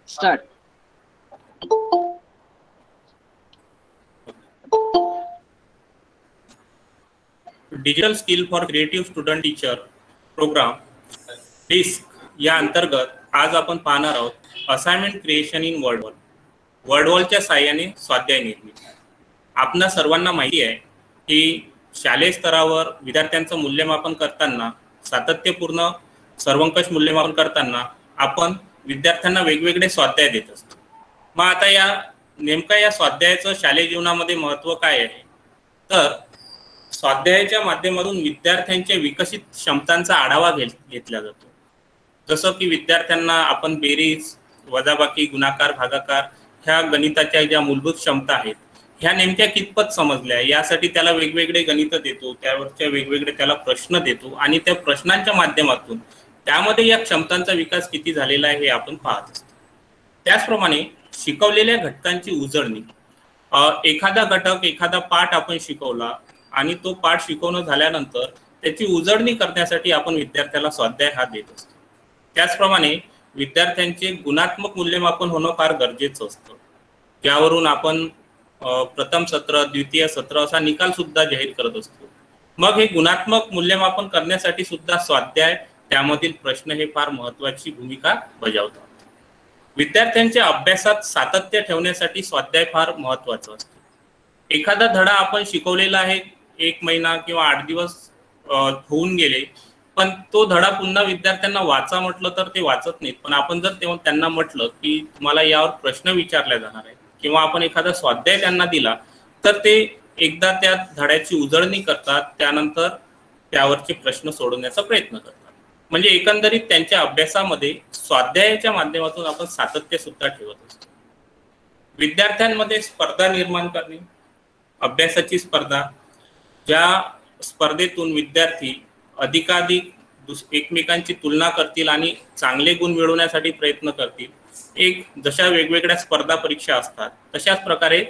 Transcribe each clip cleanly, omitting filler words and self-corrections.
Start. Digital skill for creative student teacher program disk या अंतर्गत आज आपण पाहणार आहोत असाइनमेंट क्रिएशन इन वर्डवॉल. वर्डवॉलच्या साहाय्याने स्वाध्याय निर्मिती. आपणा सर्वांना माहिती आहे की शालेय स्तरावर विद्यार्थ्यांचं मूल्यमापन करताना, सातत्यपूर्ण सर्वंकष मूल्यमापन करताना आपण विद्यार्थ्यांना वेगवेगळे स्वाध्याय देत असतो. मग आता नेमका या स्वाध्यायाचं शालेय जीवनामध्ये महत्त्व काय आहे? तर स्वाध्यायाच्या माध्यमातून विद्यार्थ्यांच्या विकसित क्षमतांचा आढावा घेतला जातो. जसं की विद्यार्थ्यांना आपण बेरीज, वजाबाकी, गुणाकार, भागाकार ह्या गणिताच्या ज्या मूलभूत क्षमता आहेत ह्या नेमक्या कितपत समजल्या यासाठी त्याला वेगवेगळे गणित देतो, त्यावरच्या वेगवेगळे त्याला प्रश्न देतो आणि त्या प्रश्नांच्या माध्यमातून त्यामध्ये या क्षमतांचा विकास किती झालेला आहे हे आपण पाहत असतो. त्याचप्रमाणे शिकवलेल्या घटकांची उजळणी. एखादा घटक, एखादा पाठ आपण शिकवला आणि तो पाठ शिकवणं झाल्यानंतर त्याची उजळणी करण्यासाठी आपण विद्यार्थ्याला स्वाध्याय हा देत असतो. त्याचप्रमाणे विद्यार्थ्यांचे गुणात्मक मूल्यमापन होणं फार गरजेचं असतं, ज्यावरून आपण प्रथम सत्र, द्वितीय सत्र असा निकाल सुद्धा जाहीर करत असतो. मग हे गुणात्मक मूल्यमापन करण्यासाठी सुद्धा स्वाध्याय, त्यामधील प्रश्न हे फार महत्त्वाची भूमिका बजावतात. विद्यार्थ्यांच्या अभ्यासात सातत्य ठेवण्यासाठी स्वाध्याय फार महत्त्वाचं असतं. एखादा धडा आपण शिकवलेला आहे, 1 महिना किंवा 8 दिवस होऊन गेले, पण तो धडा पुन्हा विद्यार्थ्यांना वाचा म्हटलं तर ते वाचत नाहीत. पण आपण जर तेव्हा त्यांना म्हटलं की तुम्हाला यावर प्रश्न विचारले जाणार आहे किंवा आपण एखादा स्वाध्याय त्यांना दिला तर ते एकदा त्या धड्याची उजळणी करतात, त्यानंतर त्यावरचे प्रश्न सोडवण्याचा प्रयत्न करतात. म्हणजे एकंदरीत त्यांच्या अभ्यासामध्ये स्वाध्यायाच्या माध्यमातून आपण सातत्य सुद्धा ठेवत असतो. विद्यार्थ्यांमध्ये स्पर्धा निर्माण करणे. अभ्यासाची स्पर्धा, ज्या स्पर्धेतून विद्यार्थी अधिकाधिक एकमेकांची तुलना करतील आणि चांगले गुण मिळवण्यासाठी प्रयत्न करतील. जशा वेगवेगळ्या स्पर्धा परीक्षा असतात तशाच प्रकारे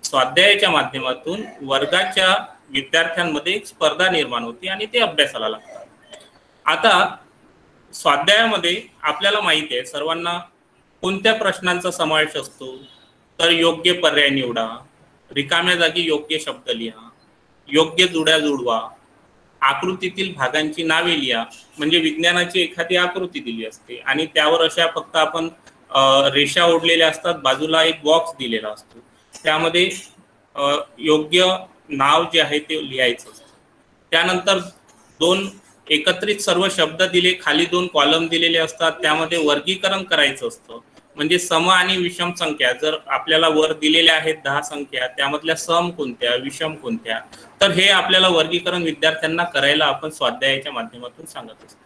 स्वाध्यायाच्या माध्यमातून वर्गाच्या विद्यार्थ्यांमध्ये एक स्पर्धा निर्माण होते आणि ते अभ्यासाला लागतात. आता स्वाध्यायामध्ये आपल्याला माहिती आहे सर्वांना कोणत्या प्रश्नांचा समावेश असतो. तर योग्य पर्याय निवडा, रिकाम्या जागी योग्य शब्द लिहा, योग्य जुड्या जुळवा, आकृतीतील भागांची नावे लिहा. म्हणजे विज्ञानाची एखादी आकृती दिली असते आणि त्यावर अशा फक्त आपण रेषा ओढलेल्या असतात, बाजूला एक बॉक्स दिलेला असतो, त्यामध्ये योग्य नाव जे आहे ते लिहायचं असतं. त्यानंतर 2 एकत्रित सर्व शब्द दिले, खाली 2 कॉलम दिलेले असतात, त्यामध्ये वर्गीकरण करायचं असतं. म्हणजे सम आणि विषम संख्या, जर आपल्याला वर दिलेल्या आहेत 10 संख्या, त्यामधल्या सम कोणत्या, विषम कोणत्या, तर हे आपल्याला वर्गीकरण विद्यार्थ्यांना करायला आपण स्वाध्यायाच्या माध्यमातून सांगत असतो.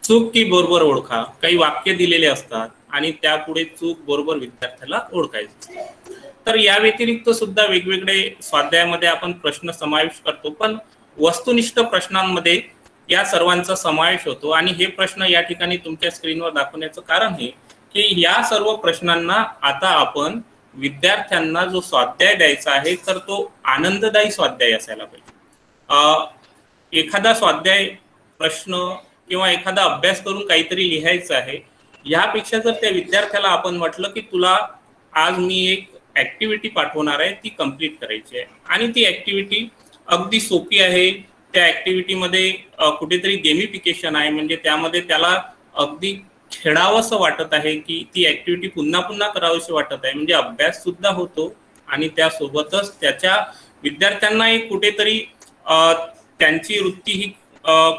चूक की बरोबर ओळखा. काही वाक्य दिलेले असतात आणि त्यापुढे चूक बरोबर विद्यार्थ्याला ओळखायचं असतं. तर या व्यतिरिक्त सुद्धा वेगवेगळे स्वाध्यायामध्ये आपण प्रश्न समावेश करतो, पण वस्तुनिष्ठ प्रश्नांमध्ये या सर्वांचा समावेश होतो. आणि हे प्रश्न या ठिकाणी तुमच्या स्क्रीनवर दाखवण्याचं कारण हे की या सर्व प्रश्नांना आता आपण विद्यार्थ्यांना जो स्वाध्याय द्यायचा आहे तर तो आनंददायी स्वाध्याय असायला पाहिजे. एखादा स्वाध्याय प्रश्न किंवा एखादा अभ्यास करून काहीतरी लिहायचं आहे, यापेक्षा जर त्या विद्यार्थ्याला आपण म्हटलं की तुला आज मी एक ऍक्टिव्हिटी पाठवणार आहे, ती कंप्लीट करायची आहे आणि ती ऍक्टिव्हिटी अगदी सोपी आहे, त्या ऍक्टिव्हिटीमध्ये कुठेतरी गेमिफिकेशन आहे, म्हणजे त्यामध्ये त्याला अगदी खेळावंसं वाटत आहे की ती ऍक्टिव्हिटी पुन्हा पुन्हा करावीशी वाटत आहे. म्हणजे अभ्यास सुद्धा होतो आणि त्यासोबतच त्याच्या विद्यार्थ्यांना एक कुठेतरी त्यांची वृत्ती ही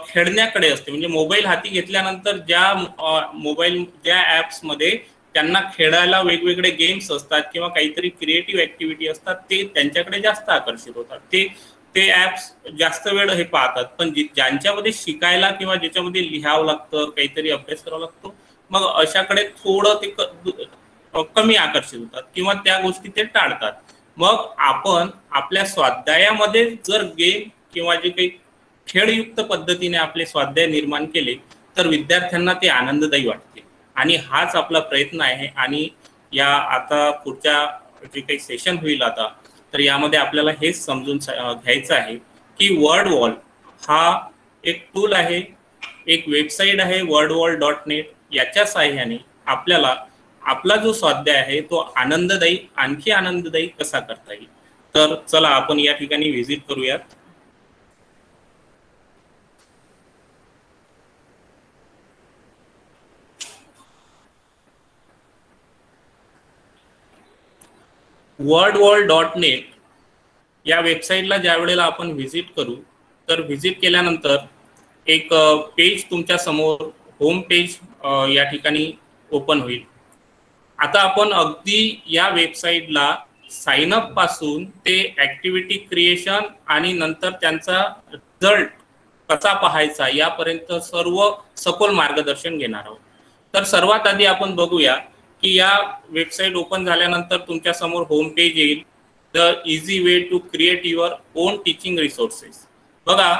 खेळण्याकडे असते. म्हणजे मोबाईल हाती घेतल्यानंतर ज्या ॲप्समध्ये त्यांना खेळायला वेगवेगळे गेम्स असतात किंवा काहीतरी क्रिएटिव्ह ऍक्टिव्हिटी असतात, ते त्यांच्याकडे जास्त आकर्षित होतात. ते ॲप्स जास्त वेळ हे पाहतात. पण ज्यांच्यामध्ये शिकायला किंवा ज्याच्यामध्ये लिहावं लागतं, काहीतरी अभ्यास करावा लागतो, मग अशाकडे थोडं ते कमी आकर्षित होतात किंवा त्या गोष्टी ते टाळतात. मग आपण आपल्या स्वाध्यायामध्ये जर गेम किंवा जे काही खेळयुक्त पद्धतीने आपले स्वाध्याय निर्माण केले तर विद्यार्थ्यांना ते आनंददायी वाटते. आणि हाच आपला प्रयत्न आहे. आणि या आता पुढच्या जे काही सेशन होईल आता, तर यामध्ये आपल्याला हेच समजून घ्यायचं आहे की वर्ड वॉल हा एक टूल आहे एक वेबसाईट आहे wordwall.net, याच्या साहाय्याने आपल्याला आपला जो स्वाध्याय आहे तो आनंददायी, आणखी आनंददायी कसा करता येईल. तर चला आपण या ठिकाणी व्हिजिट करूयात. wordwall.net या वेबसाईटला ज्या वेळेला आपण व्हिजिट करू, तर व्हिजिट केल्यानंतर एक पेज तुमच्या समोर होम पेज या ठिकाणी ओपन होईल. आता आपण अगदी या वेबसाईटला साइन अप पासून ते ऍक्टिव्हिटी क्रिएशन आणि नंतर त्यांचा रिझल्ट कसा पाहायचा यापर्यंत सर्व सखोल मार्गदर्शन घेणार आहोत. तर सर्वात आधी आपण बघूया की या वेबसाईट ओपन झाल्यानंतर तुमच्या समोर होम पेज येईल, the easy way to create your own teaching resources. बघा,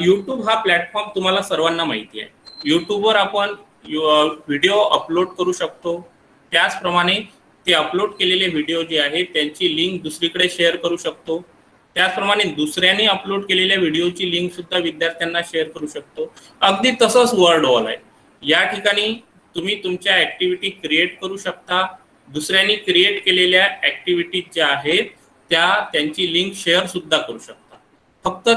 यूट्यूब हा प्लॅटफॉर्म तुम्हाला सर्वांना माहिती आहे. यूट्यूबवर आपण व्हिडिओ अपलोड करू शकतो. त्याचप्रमाणे ते अपलोड केलेले व्हिडिओ जे आहेत त्यांची लिंक दुसरीकडे शेअर करू शकतो. त्याचप्रमाणे दुसऱ्यांनी अपलोड केलेल्या व्हिडिओची लिंक सुद्धा विद्यार्थ्यांना शेअर करू शकतो. अगदी तसंच वर्डवॉल आहे. या ठिकाणी तुम्ही तुमच्या ऍक्टिव्हिटी क्रिएट करू शकता. दुसऱ्यांनी क्रिएट केलेल्या ऍक्टिव्हिटीज ज्या आहेत त्यांची लिंक शेअर सुद्धा करू शकता. फक्त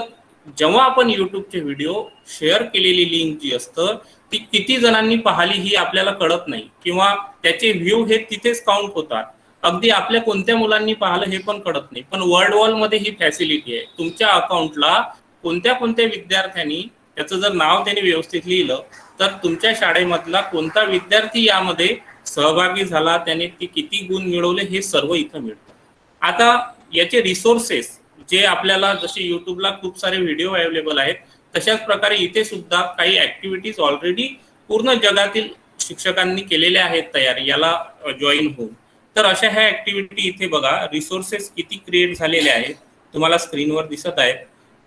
जेव्हा आपण यूट्यूबचे व्हिडिओ शेअर केलेली लिंक जी असतं ती किती जणांनी पाहिली ही आपल्याला कळत नाही, किंवा त्याचे व्ह्यू हे तिथेच काउंट होतात. अगदी आपल्या कोणत्या मुलांनी पाहिलं हे पण कळत नाही. पण वर्डवॉल मध्ये ही फॅसिलिटी आहे. तुमच्या अकाउंटला कोणत्या कोणत्या विद्यार्थ्यांनी त्याचं जर नाव त्यांनी व्यवस्थित लिहिलं तर तुमच्या शाळेमधला कोणता विद्यार्थी यामध्ये सहभागी झाला, त्याने ते किती गुण मिळवले हे सर्व इथं मिळतं. आता याचे रिसोर्सेस जे आपल्याला, जसे यूट्यूबला खूप सारे व्हिडिओ अवेलेबल आहेत तशाच प्रकारे इथे सुद्धा काही ऍक्टिव्हिटीज ऑलरेडी पूर्ण जगातील शिक्षकांनी केलेल्या आहेत तयार याला जॉईन होऊन. तर अशा ह्या ऍक्टिव्हिटी इथे बघा, रिसोर्सेस किती क्रिएट झालेले आहेत तुम्हाला स्क्रीनवर दिसत आहेत.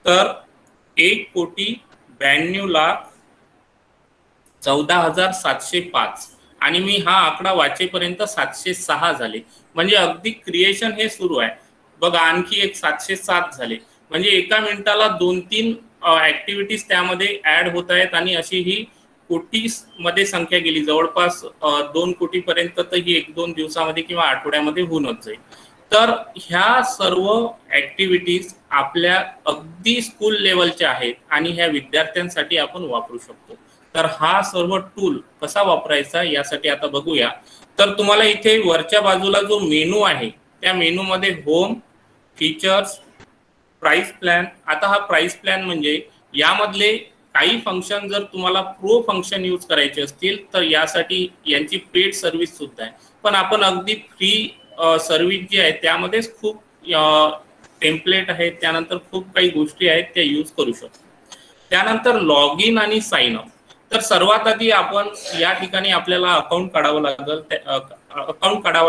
तर 1,92,14,705 आणि मी हा आकडा वाचेपर्यंत 706 झाले. म्हणजे अगदी क्रिएशन हे सुरू आहे. बघा, आणखी एक 707 झाले. म्हणजे एका मिनिटाला 2-3 ऍक्टिव्हिटीज त्यामध्ये ऍड होत आहेत आणि अशी ही कोटी मध्ये संख्या गेली. जवळपास 2 कोटीपर्यंत तर ही 1-2 दिवसामध्ये किंवा आठवड्यामध्ये होऊनच जाईल. तर ह्या सर्व ऍक्टिव्हिटीज आपल्या अगदी स्कूल लेवलच्या आहेत आणि ह्या विद्यार्थ्यांसाठी आपण वापरू शकतो. तर हा सर्व टूल कसा वापरायचा यासाठी आता बघूया. तर तुम्हाला इथे वरच्या बाजूला जो मेनू आहे त्या मेनू मध्ये होम, फीचर्स, प्राइस प्लॅन. आता हा प्राइस प्लॅन म्हणजे यामधले काही फंक्शन जर तुम्हाला प्रो फंक्शन यूज करायचे असतील तर यासाठी यांची पेड सर्व्हिस सुद्धा आहे. पण आपण अगदी फ्री सर्व्हिस जी आहे त्यामध्येच खूप टेम्पलेट आहेत, त्यानंतर खूप काही गोष्टी आहेत त्या यूज करू शकतो. त्यानंतर लॉग इन आणि साइन अप. तर सर्वात आधी आपण या ठिकाणी आपल्याला अकाउंट काढावं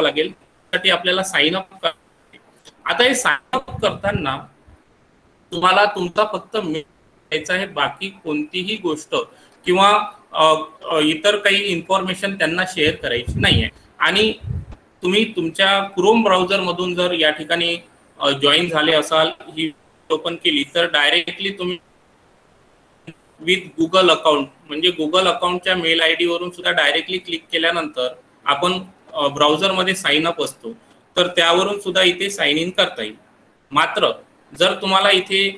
लागेल. त्यासाठी आपल्याला साइन अप. आता हे साइन अप करताना तुम्हाला तुमचा फक्त मेल द्यायचा आहे, बाकी कोणतीही गोष्ट किंवा इतर काही इन्फॉर्मेशन त्यांना शेअर करायची नाहीये. आणि तुम्ही तुमच्या क्रोम ब्राउझर मधून जर या ठिकाणी जॉईन झाले असाल, ही ओपन केली तर डायरेक्टली तुम्ही विथ गुगल अकाउंट म्हणजे गुगल अकाउंटच्या मेल आयडी वरून सुद्धा डायरेक्टली क्लिक केल्यानंतर आपण ब्राउझरमध्ये साइन अप असतो तर त्यावरून सुद्धा इथे साइन इन करता येईल. मात्र जर तुम्हाला इथे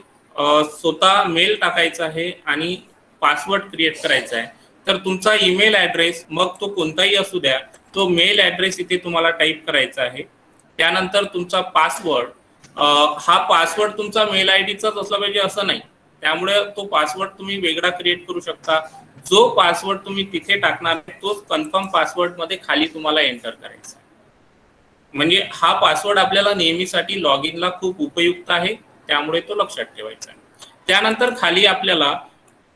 स्वतः मेल टाकायचा आहे आणि पासवर्ड क्रिएट करायचा आहे तर तुमचा ईमेल ॲड्रेस, मग तो कोणताही असू द्या, तो मेल ॲड्रेस इथे तुम्हाला टाईप करायचा आहे. त्यानंतर तुमचा पासवर्ड, हा पासवर्ड तुमचा मेल आयडीचाच असला पाहिजे असं नाही. त्यामुळे तो पासवर्ड तुम्ही वेगळा क्रिएट करू शकता. जो पासवर्ड तुम्ही तिथे टाकणार तोच कन्फर्म पासवर्ड मध्ये खाली तुम्हाला एंटर करायचा. म्हणजे हा पासवर्ड आपल्याला नेहमीसाठी लॉग इनला खूप उपयुक्त आहे, त्यामुळे तो लक्षात ठेवायचा आहे. त्यानंतर खाली आपल्याला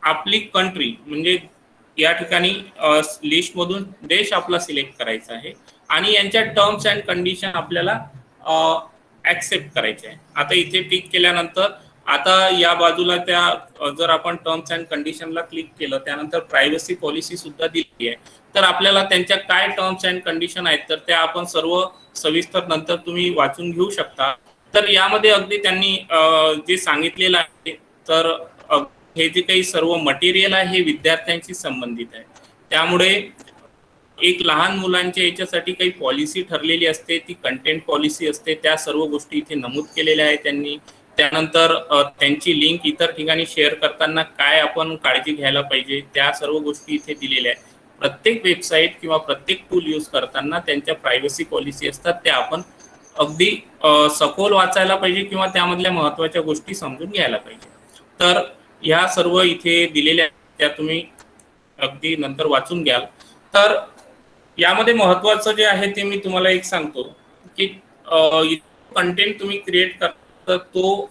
आपली कंट्री म्हणजे या ठिकाणी लिस्ट मधून देश आपला सिलेक्ट करायचा आहे आणि यांच्या टर्म्स अँड कंडिशन आपल्याला ऍक्सेप्ट करायचे आहे. आता इथे टिक केल्यानंतर आता या बाजूला त्या जर आपण टर्म्स अँड कंडिशनला क्लिक केलं त्यानंतर प्रायव्हसी पॉलिसी सुद्धा दिली आहे. तर आपल्याला त्यांच्या काय टर्म्स अँड कंडिशन आहेत तर त्या आपण सर्व सविस्तर नंतर तुम्ही वाचून घेऊ शकता. तर यामध्ये अगदी त्यांनी जे सांगितलेलं आहे तर हे जे काही सर्व मटेरियल आहे हे विद्यार्थ्यांशी संबंधित आहे. त्यामुळे एक लहान मुलांच्या याच्यासाठी काही पॉलिसी ठरलेली असते, ती कंटेंट पॉलिसी असते. त्या सर्व गोष्टी इथे नमूद केलेल्या आहेत त्यांनी. त्यानंतर त्यांची लिंक इतर ठिकाणी शेअर करताना काय आपण काळजी घ्यायला पाहिजे त्या सर्व गोष्टी इथे दिलेल्या आहेत. प्रत्येक वेबसाईट किंवा प्रत्येक टूल यूज करताना त्यांच्या प्रायव्हसी पॉलिसी असतात, त्या आपण अगदी सखोल वाचायला पाहिजे किंवा त्यामधल्या महत्त्वाच्या गोष्टी समजून घ्यायला पाहिजे. तर ह्या सर्व इथे दिलेल्या त्या तुम्ही अगदी नंतर वाचून घ्याल. तर यामध्ये महत्त्वाचं जे आहे ते मी तुम्हाला एक सांगतो की कंटेंट तुम्ही क्रिएट करता तो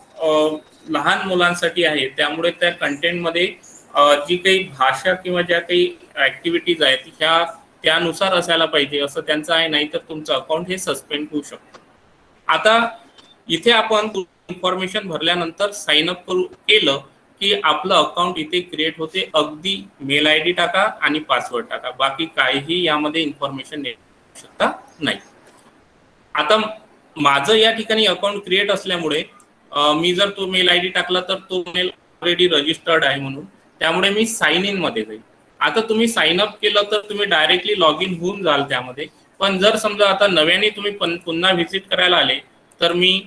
लहान मुलांसाठी आहे. त्यामुळे त्या कंटेंटमध्ये जी काही भाषा किंवा ज्या काही ऍक्टिव्हिटीज आहेत ह्या त्यानुसार असायला पाहिजे असं त्यांचं आहे, नाही तर तुमचं अकाउंट हे सस्पेंड होऊ शकतं. आता इथे आपण इन्फॉर्मेशन भरल्यानंतर साइन अप केलं की आपलं अकाउंट इथे क्रिएट होते. अगदी मेल आयडी टाका आणि पासवर्ड टाका, बाकी काहीही यामध्ये इन्फॉर्मेशन देऊ शकता नाही. आता माझं या ठिकाणी अकाउंट क्रिएट असल्यामुळे मी जर तो मेल आयडी टाकला तर तो मेल ऑलरेडी रजिस्टर्ड आहे म्हणून, त्यामुळे मी साइन इन मध्ये जाईल. आता तुम्ही साइन अप केलं तर तुम्ही डायरेक्टली लॉग इन होऊन जाल त्यामध्ये. पण जर समजा आता नव्याने तुम्ही पुन्हा व्हिजिट करायला आले तर मी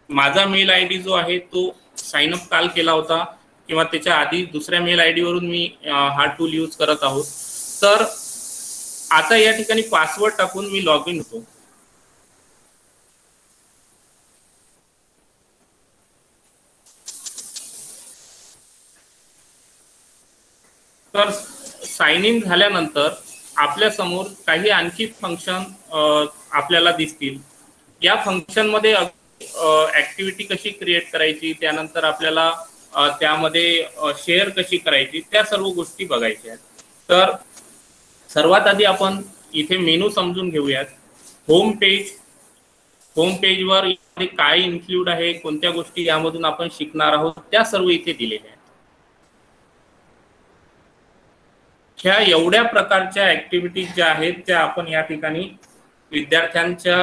माझा मेल आयडी जो आहे तो साइन अप काल केला होता किंवा त्याच्या आधी दुसऱ्या मेल आयडी वरून मी हा टूल यूज करत आहोत. तर आता या ठिकाणी पासवर्ड टाकून मी लॉग इन होतो. तर साइन इन झाल्यानंतर आपल्या समोर काही आणखी फंक्शन आपल्याला दिसतील. या फंक्शन मध्ये ऍक्टिव्हिटी कशी क्रिएट करायची, त्यानंतर आपल्याला त्यामध्ये शेअर कशी करायची, त्या सर्व गोष्टी बघायच्या आहेत. तर सर्वात आधी आपण इथे मेनू समजून घेऊयात. होम पेजवर काय इन्क्लूड आहे, कोणत्या गोष्टी यामधून आपण शिकणार आहोत त्या सर्व इथे दिलेल्या आहेत. ह्या एवढ्या प्रकारच्या ऍक्टिव्हिटीज ज्या आहेत त्या आपण या ठिकाणी विद्यार्थ्यांच्या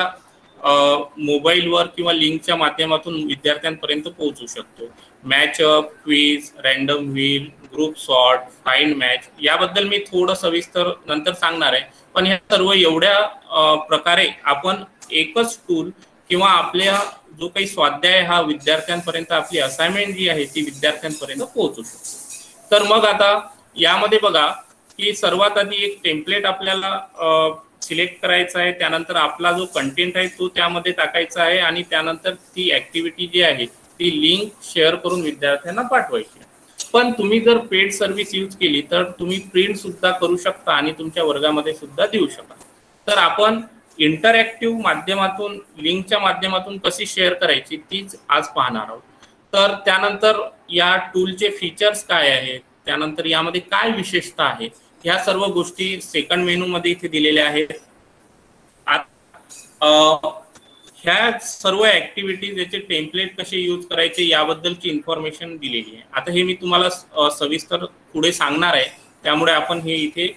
मोबाईलवर किंवा लिंकच्या माध्यमातून विद्यार्थ्यांपर्यंत पोहोचू शकतो. Matchup, quiz, random wheel, group sort, find match याबद्दल मी थोडं सविस्तर नंतर सांगणार आहे. पण ह्या सर्व एवढ्या प्रकारे आपण एकच टूल किंवा आपल्या जो काही स्वाध्याय हा विद्यार्थ्यांपर्यंत, आपली असाइनमेंट जी आहे ती विद्यार्थ्यांपर्यंत पोहोचू शकतो. तर मग आता यामध्ये बघा की सर्वात आधी एक टेम्पलेट आपल्याला सिलेक्ट करायचा आहे. त्यानंतर आपला जो कंटेंट आहे तो त्यामध्ये टाकायचा आहे आणि त्यानंतर ती ऍक्टिव्हिटी जी आहे ती लिंक शेअर करून विद्यार्थ्यांना पाठवायची. पण तुम्ही जर पेड सर्व्हिस यूज केली तर तुम्ही प्रिंट सुद्धा करू शकता आणि तुमच्या वर्गामध्ये सुद्धा देऊ शकता. तर आपण इंटरॅक्टिव्ह माध्यमातून, लिंकच्या माध्यमातून कशी शेअर करायची तीच आज पाहणार आहोत. तर त्यानंतर या टूलचे फीचर्स काय आहेत, त्यानंतर यामध्ये काय विशेषता आहे, ह्या सर्व गोष्टी सेकंड मेनू मध्ये इथे दिलेल्या आहेत. ह्या सर्व ऍक्टिव्हिटीज याचे टेम्पलेट कसे यूज करायचे याबद्दलची इन्फॉर्मेशन दिलेली आहे. आता हे मी तुम्हाला सविस्तर पुढे सांगणार आहे, त्यामुळे आपण हे इथे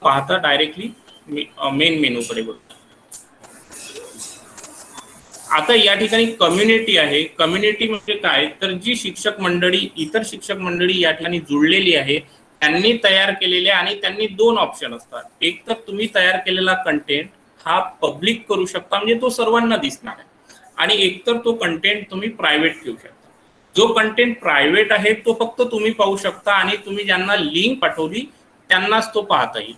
पाहता डायरेक्टली मेन मेनू कडे बघू. आता या ठिकाणी कम्युनिटी आहे. कम्युनिटी म्हणजे काय, तर जी शिक्षक मंडळी, इतर शिक्षक मंडळी या ठिकाणी जुळलेली आहे त्यांनी तयार केलेले, आणि त्यांनी दोन ऑप्शन असतात. एक तर तुम्ही तयार केलेला कंटेंट हा पब्लिक करू शकता, म्हणजे तो सर्वांना दिसणार आहे, आणि एकतर तो कंटेंट तुम्ही प्रायव्हेट ठेवू शकता. जो कंटेंट प्रायव्हेट आहे तो फक्त तुम्ही पाहू शकता आणि तुम्ही ज्यांना लिंक पाठवली त्यांनाच तो पाहता येईल.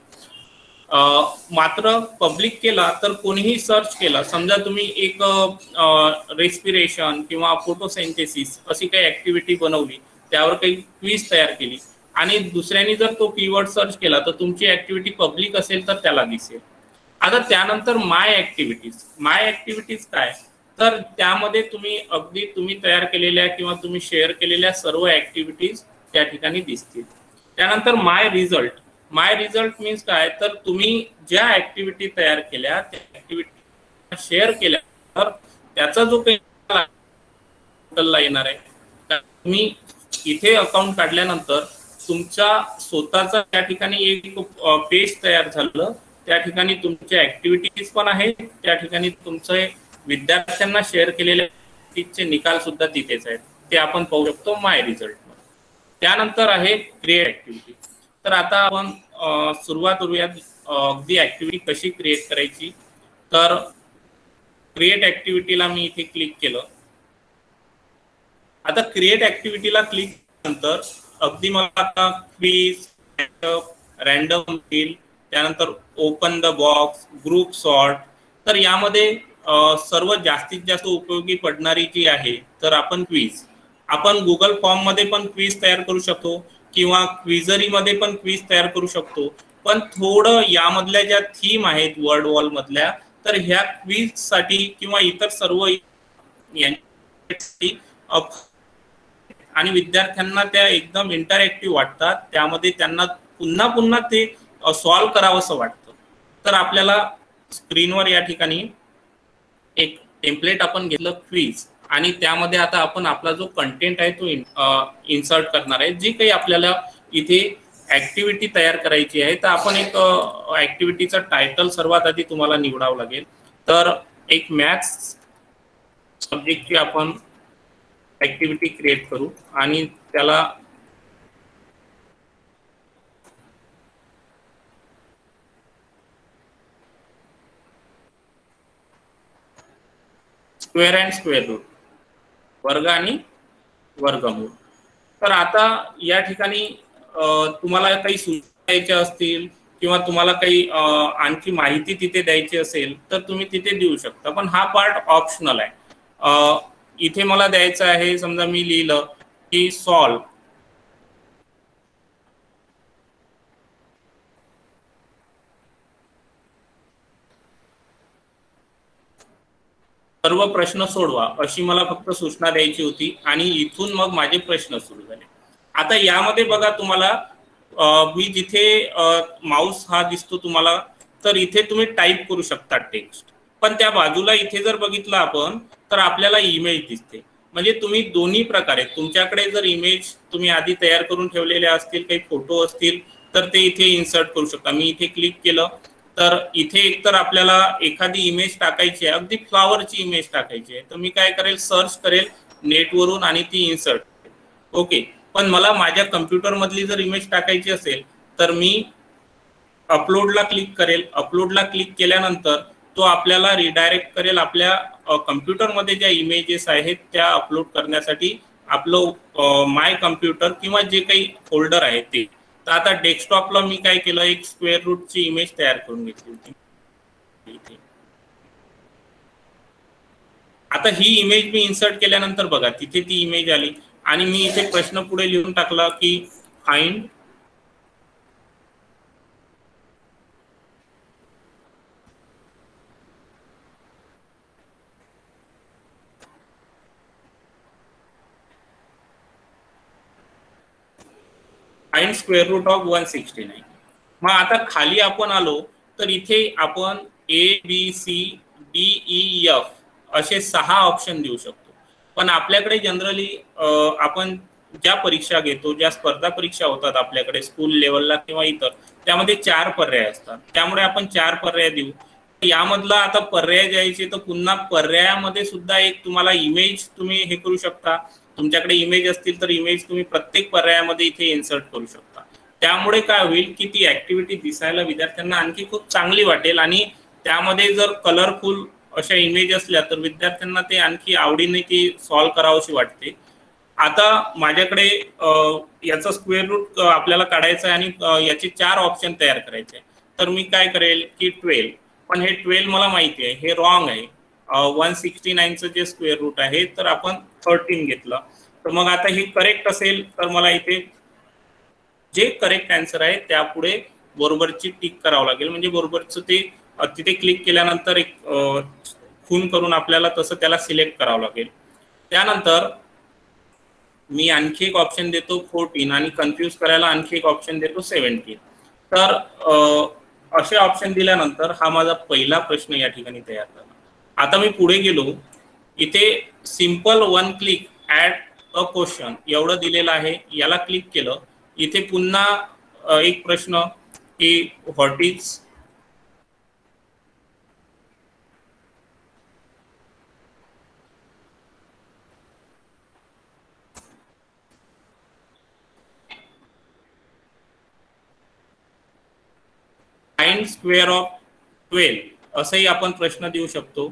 मात्र पब्लिक केला तर कोणीही सर्च केला, समजा तुम्ही एक रेस्पिरेशन किंवा फोटोसिंथेसिस अशी काही ऍक्टिव्हिटी बनवली, त्यावर काही क्विज तयार केली आणि दुसऱ्यांनी जर तो कीवर्ड सर्च केला तर तुमची ऍक्टिव्हिटी पब्लिक असेल तर त्याला दिसेल. आता त्यानंतर माय ऍक्टिव्हिटीज काय, तर त्यामध्ये तुम्ही अगदी तुम्ही तयार केलेल्या किंवा तुम्ही शेअर केलेल्या सर्व ऍक्टिव्हिटीज त्या ठिकाणी दिसतील. त्यानंतर माय रिझल्ट मीन्स काय, तर तुम्ही ज्या ऍक्टिव्हिटी तयार केल्या त्या ऍक्टिव्हिटी शेअर केल्या तर त्याचा जो काही येणार आहे, तुम्ही इथे अकाउंट काढल्यानंतर तुमचा स्वतःचा त्या ठिकाणी एक पेज तयार झालं, त्या ठिकाणी तुमच्या ऍक्टिव्हिटीज पण आहेत, त्या ठिकाणी तुमचे विद्यार्थ्यांना शेअर केलेले निकाल सुद्धा तिथेच आहेत. ते आपण पाहू शकतो माय रिझल्ट. त्यानंतर आहे क्रिएट ऍक्टिव्हिटी. तर आता आपण सुरुवात करूयात अगदी ऍक्टिव्हिटी कशी क्रिएट करायची. तर क्रिएट ऍक्टिव्हिटीला मी इथे क्लिक केलं. आता क्रिएट ऍक्टिव्हिटीला क्लिक नंतर अगदी मला आता क्विज, रॅन्डम फिल, त्यानंतर open the box, group sort, तर यामध्ये सर्व जास्तीत जास्त उपयोगी पडणारी जी आहे तर आपण क्विज, आपण गुगल फॉर्म मध्ये पण क्विज तयार करू शकतो किंवा क्विझरी मध्ये पण क्विज तयार करू शकतो. पण थोडं यामधल्या ज्या थीम आहेत वर्ड वॉल मधल्या, तर ह्या क्विज साठी किंवा इतर सर्व यांसाठी आणि विद्यार्थ्यांना त्या एकदम इंटरॅक्टिव्ह वाटतात. त्यामध्ये त्यांना पुन्हा पुन्हा ते सॉल्व करावंसं वाटतं. तर आपल्याला स्क्रीनवर या ठिकाणी एक टेम्पलेट आपण घेतलं क्विज, आणि त्यामध्ये आता आपण आपला जो कंटेंट आहे तो इन्सर्ट करणार आहे. जी काही आपल्याला इथे ऍक्टिव्हिटी तयार करायची आहे, तर आपण एक ऍक्टिव्हिटीचं टायटल सर्वात आधी तुम्हाला निवडावं लागेल. तर एक मॅथ्स सब्जेक्टची आपण ऍक्टिव्हिटी क्रिएट करू आणि त्याला स्क्वेअर अँड स्क्वेअर रूट, वर्ग आणि वर्गमूळ. तर आता या ठिकाणी तुम्हाला काही सूचना द्यायच्या असतील किंवा तुम्हाला काही आणखी माहिती तिथे द्यायची असेल तर तुम्ही तिथे देऊ शकता, पण हा पार्ट ऑप्शनल आहे. इथे मला द्यायचं आहे, समजा मी लिहिलं की सॉल्व सर्व प्रश्न सोडवा, अशी मला फक्त सूचना द्यायची होती आणि इथून मग माझे प्रश्न सुरू झाले. आता यामध्ये बघा तुम्हाला मी जिथे माऊस हा दिसतो तुम्हाला, तर इथे तुम्ही टाईप करू शकता टेक्स्ट, पण त्या बाजूला इथे जर बघितलं आपण तर आपल्याला इमेज दिसते. म्हणजे तुम्ही दोन्ही प्रकारे, तुमच्याकडे जर इमेज तुम्ही आधी तयार करून ठेवलेले असतील, काही फोटो असतील, तर ते इथे इन्सर्ट करू शकता. मी इथे क्लिक केलं तर इथे एकतर आपल्याला एखादी इमेज टाकायची आहे, अगदी फ्लावरची इमेज टाकायची आहे, तर मी काय करेल, सर्च करेल नेटवरून आणि ती इन्सर्ट. ओके, पण मला माझ्या कम्प्युटर मधली जर इमेज टाकायची असेल तर मी अपलोडला क्लिक करेल. अपलोडला क्लिक केल्यानंतर तो आपल्याला रिडायरेक्ट करेल आपल्या कम्प्युटरमध्ये ज्या इमेजेस आहेत त्या अपलोड करण्यासाठी आपलं माय कम्प्युटर किंवा जे काही फोल्डर आहे ते. तर आता डेस्कटॉपला मी काय केलं, एक स्क्वेअर रूटची इमेज तयार करून घेतली होती. आता ही इमेज मी इन्सर्ट केल्यानंतर बघा तिथे ती इमेज आली आणि मी इथे प्रश्न पुढे लिहून टाकला की फाइंड स्क्वेअर रूट ऑफ 169. मग आता खाली आपण आलो तर इथे आपण ABCDEF असे 6 ऑप्शन देऊ शकतो. पण आपल्याकडे जनरली आपण ज्या परीक्षा घेतो, ज्या स्पर्धा परीक्षा होतात आपल्याकडे स्कूल लेवलला किंवा इतर, त्यामध्ये 4 पर्याय असतात. त्यामुळे आपण 4 पर्याय देऊ. यामधला आता पर्याय द्यायचे तर पुन्हा पर्यायामध्ये सुद्धा एक तुम्हाला इमेज तुम्ही हे करू शकता. तुमच्याकडे इमेज असतील तर इमेज तुम्ही प्रत्येक पर्यायामध्ये इथे इन्सर्ट करू शकता. त्यामुळे काय होईल की ती ऍक्टिव्हिटी दिसायला विद्यार्थ्यांना आणखी खूप चांगली वाटेल आणि त्यामध्ये जर कलरफुल अशा इमेज असल्या तर विद्यार्थ्यांना ते आणखी आवडीने ती सॉल्व करावीशी वाटते. आता माझ्याकडे याचा स्क्वेअर रूट आपल्याला काढायचा आहे आणि याचे 4 ऑप्शन तयार करायचे. तर मी काय करेल की 12, पण हे 12 मला माहिती आहे हे रॉंग आहे. 169चं जे स्क्वेअर रूट आहे तर आपण 13 घेतलं. तर मग आता हे करेक्ट असेल तर मला इथे जे करेक्ट आन्सर आहे त्यापुढे बरोबरची टिक करावं लागेल. म्हणजे बरोबरचं ते तिथे क्लिक केल्यानंतर एक खून करून आपल्याला तसं त्याला सिलेक्ट करावं लागेल. त्यानंतर मी आणखी एक ऑप्शन देतो 14 आणि कन्फ्यूज करायला आणखी एक ऑप्शन देतो 17. तर असे ऑप्शन दिल्यानंतर हा माझा पहिला प्रश्न या ठिकाणी तयार झाला. आता मी पुढे गेलो, इथे simple 1 click add a question एवढं दिलेलं आहे. याला क्लिक केलं, इथे पुन्हा एक प्रश्न की what is find square of 12 असंही आपण प्रश्न देऊ शकतो.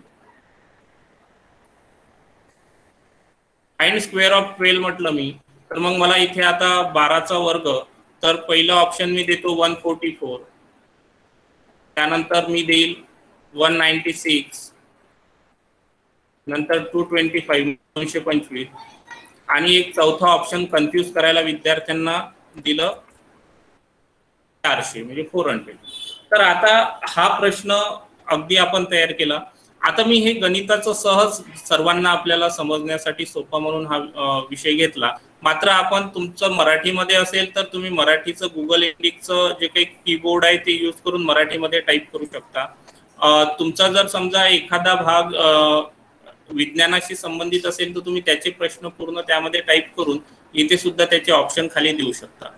फाइंड स्क्वेअर ऑफ 12 म्हटलं मी तर मग मला इथे आता 12चा वर्ग, तर पहिलं ऑप्शन मी देतो 144, त्यानंतर मी देईल 196, नंतर 225 225 आणि एक चौथा ऑप्शन कन्फ्यूज करायला विद्यार्थ्यांना दिलं 400 म्हणजे 400. तर आता हा प्रश्न अगदी आपण तयार केला. आता मी हे गणिताचं सहज सर्वांना आपल्याला समजण्यासाठी सोपा म्हणून हा विषय घेतला. मात्र आपण तुमचं मराठीमध्ये असेल तर तुम्ही मराठीचं गुगल इंडिकचं जे काही कीबोर्ड आहे ते यूज करून मराठीमध्ये टाईप करू शकता. तुमचा जर समजा एखादा भाग विज्ञानाशी संबंधित असेल तर तुम्ही त्याचे प्रश्न पूर्ण त्यामध्ये टाईप करून इथे सुद्धा त्याचे ऑप्शन खाली देऊ शकता.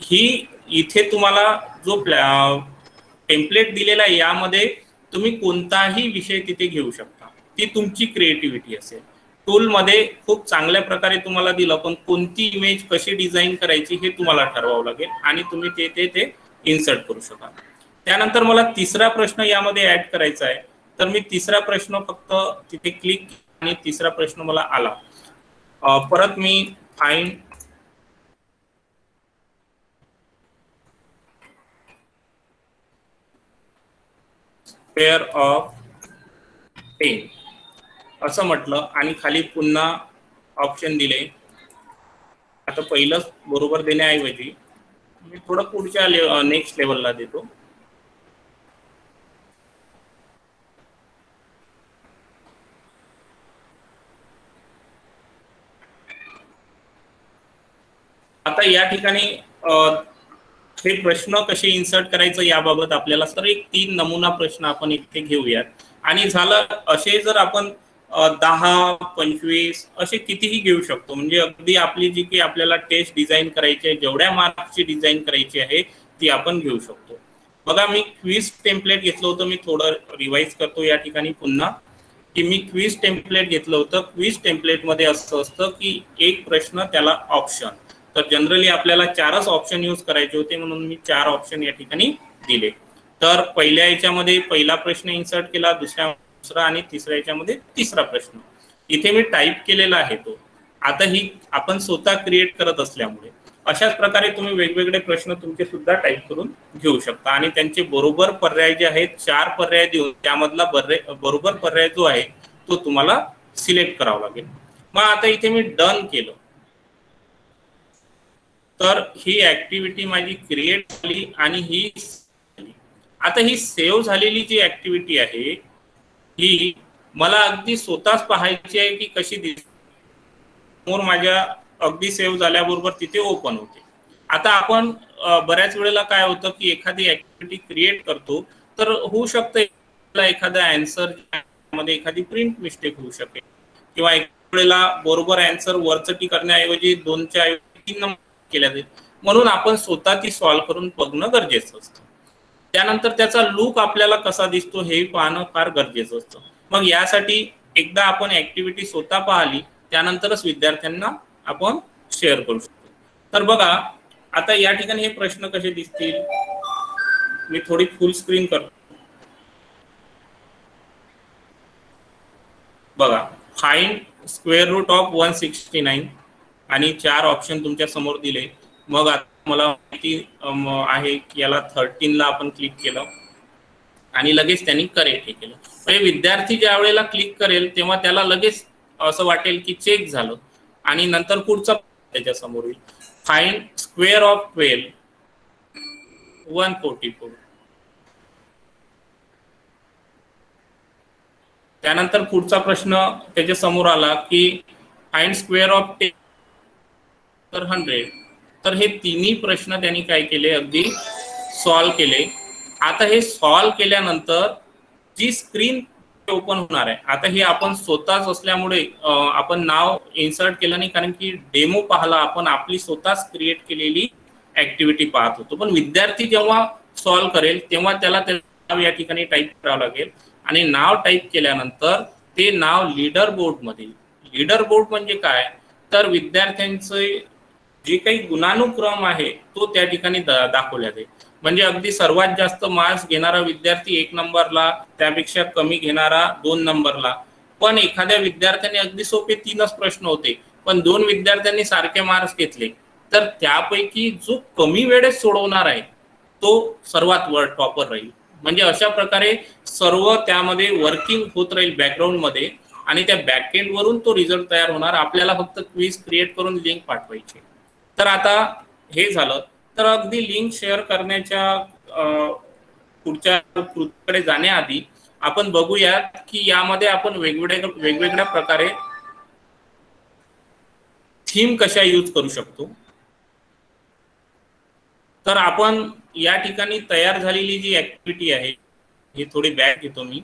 ही इथे तुम्हाला जो टेम्पलेट दिलेला आहे यामध्ये तुम्ही कोणताही विषय तिथे घेऊ शकता, ती तुमची क्रिएटिव्हिटी असेल. टूलमध्ये खूप चांगल्या प्रकारे तुम्हाला दिलं, पण कोणती इमेज कशी डिझाईन करायची हे तुम्हाला ठरवावं लागेल आणि तुम्ही ते इन्सर्ट करू शकाल. त्यानंतर मला तिसरा प्रश्न यामध्ये ऍड करायचा आहे, तर मी तिसरा प्रश्न फक्त तिथे क्लिक आणि तिसरा प्रश्न मला आला. परत मी फाइंड स्क्वेअर ऑफ 10 असं म्हटलं आणि खाली पुन्हा ऑप्शन दिले. आता पहिलंच बरोबर देण्याऐवजी मी थोडं पुढच्या नेक्स्ट लेवलला देतो. आता या ठिकाणी हे प्रश्न कसे इन्सर्ट करायचं याबाबत आपल्याला सर एक 3 नमुना प्रश्न आपण इथे घेऊयात. आणि झालं असे जर आपण 10 25 असे कितीही घेऊ शकतो. म्हणजे अगदी आपली जी काही आपल्याला टेस्ट डिझाईन करायची आहे, जेवढ्या मार्क्सची डिझाईन करायची आहे ती आपण घेऊ शकतो. बघा मी क्विज टेम्पलेट घेतलं होतं, मी थोडं रिवाइज करतो या ठिकाणी पुन्हा की मी क्विज टेम्पलेट घेतलं होतं. क्विज टेम्पलेटमध्ये असं असतं की एक प्रश्न त्याला ऑप्शन, तर जनरली आपल्याला 4च ऑप्शन यूज करायचे होते म्हणून मी 4 ऑप्शन या ठिकाणी दिले. तर पहिल्या याच्यामध्ये पहिला प्रश्न इन्सर्ट केला, दुसरा आणि तिसऱ्या याच्यामध्ये तिसरा प्रश्न इथे मी टाईप केलेला आहे तो. आता ही आपण स्वतः क्रिएट करत असल्यामुळे अशाच प्रकारे तुम्ही वेगवेगळे प्रश्न तुमचे सुद्धा टाईप करून घेऊ शकता आणि त्यांचे बरोबर पर्याय जे आहेत 4 पर्याय देऊन त्यामधला बरोबर पर्याय जो आहे तो तुम्हाला सिलेक्ट करावा लागेल. मग आता इथे मी डन केलं तर ही ऍक्टिव्हिटी माझी क्रिएट झाली आणि ही आता ही सेव्ह झालेली जी ऍक्टिव्हिटी आहे ही मला अगदी स्वतःच पाहायची आहे की कशी दिसते. समोर माझ्या अगदी सेव्ह झाल्याबरोबर तिथे ओपन होते. आता आपण बऱ्याच वेळेला काय होतं की एखादी ऍक्टिव्हिटी क्रिएट करतो तर होऊ शकतं एखादा आन्सर मध्ये एखादी प्रिंट मिस्टेक होऊ शकेल किंवा एक वेळेला बरोबर आन्सर वरचं टी करण्याऐवजी 2च्या ऐवजी 3 नंबर केल्या जाईल. म्हणून आपण स्वतः ती सॉल्व्ह करून बघणं गरजेचं असतं. त्यानंतर त्याचा लुक आपल्याला कसा दिसतो हे पाहणं फार गरजेचं असतं. मग यासाठी एकदा आपण ऍक्टिव्हिटी स्वतः पाहिली त्यानंतरच विद्यार्थ्यांना आपण शेअर करू शकतो. तर बघा आता या ठिकाणी हे प्रश्न कसे दिसतील, मी थोडी फुल स्क्रीन करतो. बघा फाइंड स्क्वेअर रूट ऑफ 169 आणि 4 ऑप्शन तुमच्या समोर दिले. मग आता मला माहिती आहे की याला 13ला आपण क्लिक केलं आणि लगेच त्यांनी करेक्ट हे केलं. म्हणजे विद्यार्थी ज्या वेळेला क्लिक करेल तेव्हा त्याला लगेच असं वाटेल की चेक झालं आणि नंतर पुढचा त्याच्या समोर येईल फाइंड स्क्वेअर ऑफ 12 144. त्यानंतर पुढचा प्रश्न त्याच्या समोर आला की फाइंड स्क्वेअर ऑफ 10 तर 100. तर हे तिन्ही प्रश्न त्यांनी काय केले अगदी सॉल्व्ह केले. आता हे सॉल्व्ह केल्यानंतर जी स्क्रीन ओपन होणार आहे, आता हे आपण स्वतःच असल्यामुळे आपण नाव इन्सर्ट केलं नाही कारण की डेमो पाहला आपण आपली स्वतःच क्रिएट केलेली ऍक्टिव्हिटी पाहत होतो. पण विद्यार्थी जेव्हा सॉल्व्ह करेल तेव्हा त्याला ते नाव या ठिकाणी टाईप करावं लागेल आणि नाव टाईप केल्यानंतर ते नाव लीडर बोर्ड मध्ये. लीडर बोर्ड म्हणजे काय तर विद्यार्थ्यांचे जे काही गुणानुक्रम आहे तो त्या ठिकाणी दाखवला जाईल. म्हणजे अगदी सर्वात जास्त मार्क्स घेणारा विद्यार्थी 1 नंबरला, त्यापेक्षा कमी घेणारा 2 नंबरला. पण एखाद्या विद्यार्थ्याने अगदी सोपे 3च प्रश्न होते, पण 2 विद्यार्थ्यांनी सारखे मार्क्स घेतले, तर त्यापैकी जो कमी वेळेत सोडवणार आहे तो सर्वात वर टॉपर राहील. म्हणजे अशा प्रकारे सर्व त्यामध्ये वर्किंग होत राहील बॅकग्राऊंडमध्ये आणि त्या बॅकएंड वरून तो रिझल्ट तयार होणार. आपल्याला फक्त क्विज क्रिएट करून लिंक पाठवायची. तर आता हे झालं. तर अगदी लिंक शेअर करण्याच्या पुढच्या कृतीकडे जाण्याआधी आपण बघूयात की यामध्ये आपण वेगवेगळ्या प्रकारे थीम कशा यूज करू शकतो. तर आपण या ठिकाणी तयार झालेली जी ऍक्टिव्हिटी आहे ही थोडी बॅक घेतो मी.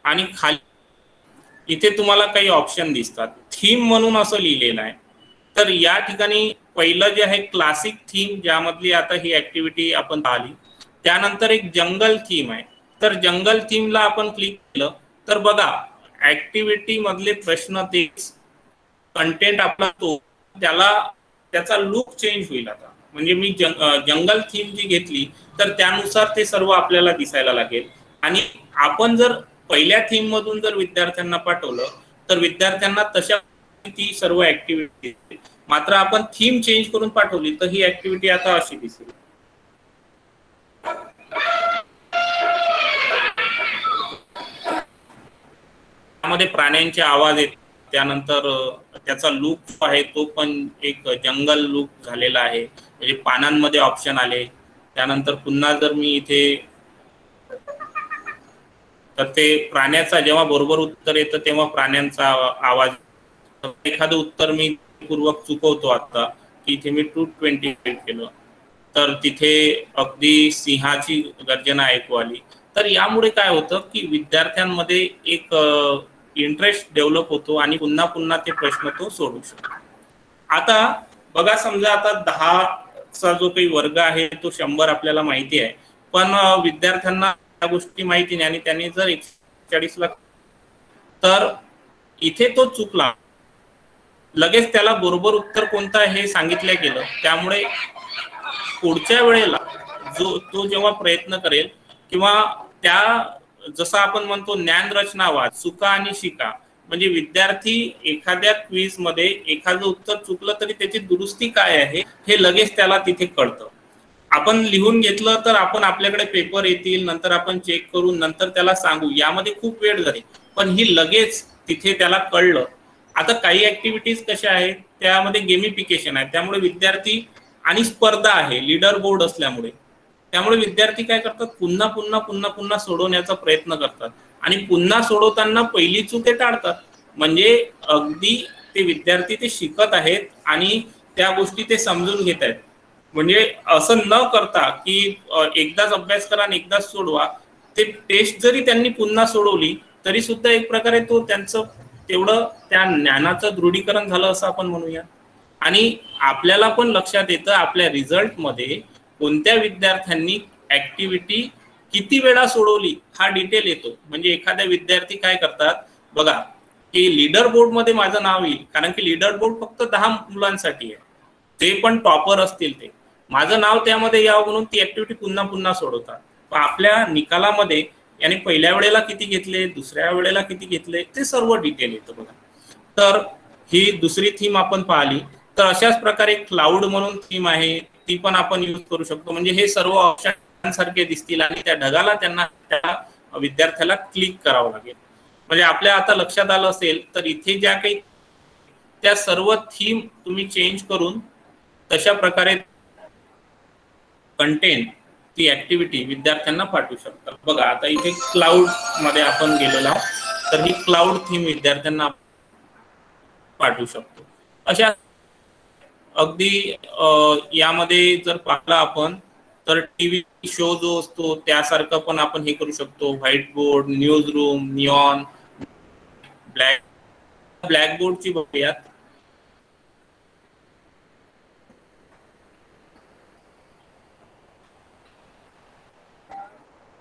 आणि खाली इथे तुम्हाला काही ऑप्शन दिसतात. थीम म्हणून असं लिहिलेलं आहे. तर या ठिकाणी पहिलं जे आहे क्लासिक थीम, ज्यामधली आता ही ऍक्टिव्हिटी आपण पाहिली. त्यानंतर एक जंगल थीम आहे. तर जंगल थीमला आपण क्लिक केलं तर बघा ऍक्टिव्हिटी मधले प्रश्न तेच, कंटेंट आपला तो, त्याला त्याचा लुक चेंज होईल. आता म्हणजे मी जंगल थीम जी घेतली तर त्यानुसार ते सर्व आपल्याला दिसायला लागेल. आणि आपण जर पहिल्या थीम मधून जर विद्यार्थ्यांना पाठवलं तर विद्यार्थ्यांना तशा ती सर्व ऍक्टिव्हिटी, मात्र आपण थीम चेंज करून पाठवली तर ही ऍक्टिव्हिटी आता अशी दिसेल. त्यामध्ये प्राण्यांचे आवाज आहेत, त्यानंतर त्याचा लुक आहे तो पण एक जंगल लुक झालेला आहे. म्हणजे पानांमध्ये ऑप्शन आले. त्यानंतर पुन्हा जर मी इथे तर ते प्राण्याचा जेव्हा बरोबर उत्तर येतं तेव्हा प्राण्यांचा आवाज. एखादं उत्तर मी पूर्वक चुकवतो आता की इथे मी 220 केलं तर तिथे अगदी सिंहाची गर्जना ऐकू आली. तर यामुळे काय होतं की विद्यार्थ्यांमध्ये एक इंटरेस्ट डेव्हलप होतो आणि पुन्हा पुन्हा ते प्रश्न तो सोडू शकतो. आता बघा समजा आता 10चा जो काही वर्ग आहे तो 100 आपल्याला माहिती आहे, पण विद्यार्थ्यांना त्या गोष्टी माहिती नाही आणि त्यांनी जर 140ला तर इथे तो चुकला, लगेच त्याला बरोबर उत्तर कोणतं हे सांगितलं गेलं. त्यामुळे पुढच्या वेळेला तो जेव्हा प्रयत्न करेल किंवा त्या जसं आपण म्हणतो ज्ञान रचनावाद, चुका आणि शिका, म्हणजे विद्यार्थी एखाद्या क्विज मध्ये एखादं उत्तर चुकलं तरी त्याची दुरुस्ती काय आहे हे लगेच त्याला तिथे कळतं. आपण लिहून घेतलं तर आपण आपल्याकडे पेपर येतील, नंतर आपण चेक करू, नंतर त्याला सांगू, यामध्ये खूप वेळ जाईल. पण ही लगेच तिथे त्याला कळलं. आता काही ऍक्टिव्हिटीज कशा आहेत त्यामध्ये गेमिफिकेशन आहे, त्यामुळे विद्यार्थी आणि स्पर्धा आहे लीडर बोर्ड असल्यामुळे, त्यामुळे विद्यार्थी काय करतात पुन्हा पुन्हा पुन्हा पुन्हा सोडवण्याचा प्रयत्न करतात आणि पुन्हा सोडवताना पहिली चूक ते टाळतात. म्हणजे अगदी ते विद्यार्थी ते शिकत आहेत आणि त्या गोष्टी ते समजून घेत आहेत. म्हणजे असं न करता की एकदाच अभ्यास करा आणि एकदाच सोडवा, ते टेस्ट जरी त्यांनी पुन्हा सोडवली तरी सुद्धा एक प्रकारे तो त्यांचं तेवढं त्या ज्ञानाचं दृढीकरण झालं असं आपण म्हणूया. आणि आपल्याला पण लक्षात येतं आपल्या रिझल्टमध्ये कोणत्या विद्यार्थ्यांनी ऍक्टिव्हिटी किती वेळा सोडवली हा डिटेल येतो. म्हणजे एखाद्या विद्यार्थी काय करतात बघा की लीडर बोर्ड मध्ये माझं नाव येईल, कारण की लीडर बोर्ड फक्त 10 मुलांसाठी आहे, ते पण टॉपर असतील ते, माझं नाव त्यामध्ये यावं म्हणून ती ऍक्टिव्हिटी पुन्हा पुन्हा सोडवतात. आपल्या निकालामध्ये याने पहिल्या वेळेला किती घेतले, दुसऱ्या वेळेला किती घेतले, ते सर्व डिटेल येतं बघा. तर ही दुसरी थीम आपण पाहिली. तर अशाच प्रकारे क्लाउड म्हणून थीम आहे, ती पण आपण यूज करू शकतो. म्हणजे हे सर्व ऑप्शन सारखे दिसतील आणि त्या ढगाला त्यांना त्या विद्यार्थ्याला क्लिक करावं लागेल. म्हणजे आपल्या आता लक्षात आलं असेल तर इथे ज्या काही त्या सर्व थीम तुम्ही चेंज करून तशा प्रकारे कंटेंट ती ऍक्टिव्हिटी विद्यार्थ्यांना पाठवू शकता. बघा आता इथे क्लाउड मध्ये आपण गेलेलो आहोत, तर ही क्लाउड थीम विद्यार्थ्यांना पाठवू शकतो. अशा अगदी यामध्ये जर पाहिलं आपण तर टीव्ही शो जो असतो त्यासारखं पण आपण हे करू शकतो. Whiteboard, newsroom, neon, ब्लॅकबोर्डची बघूयात.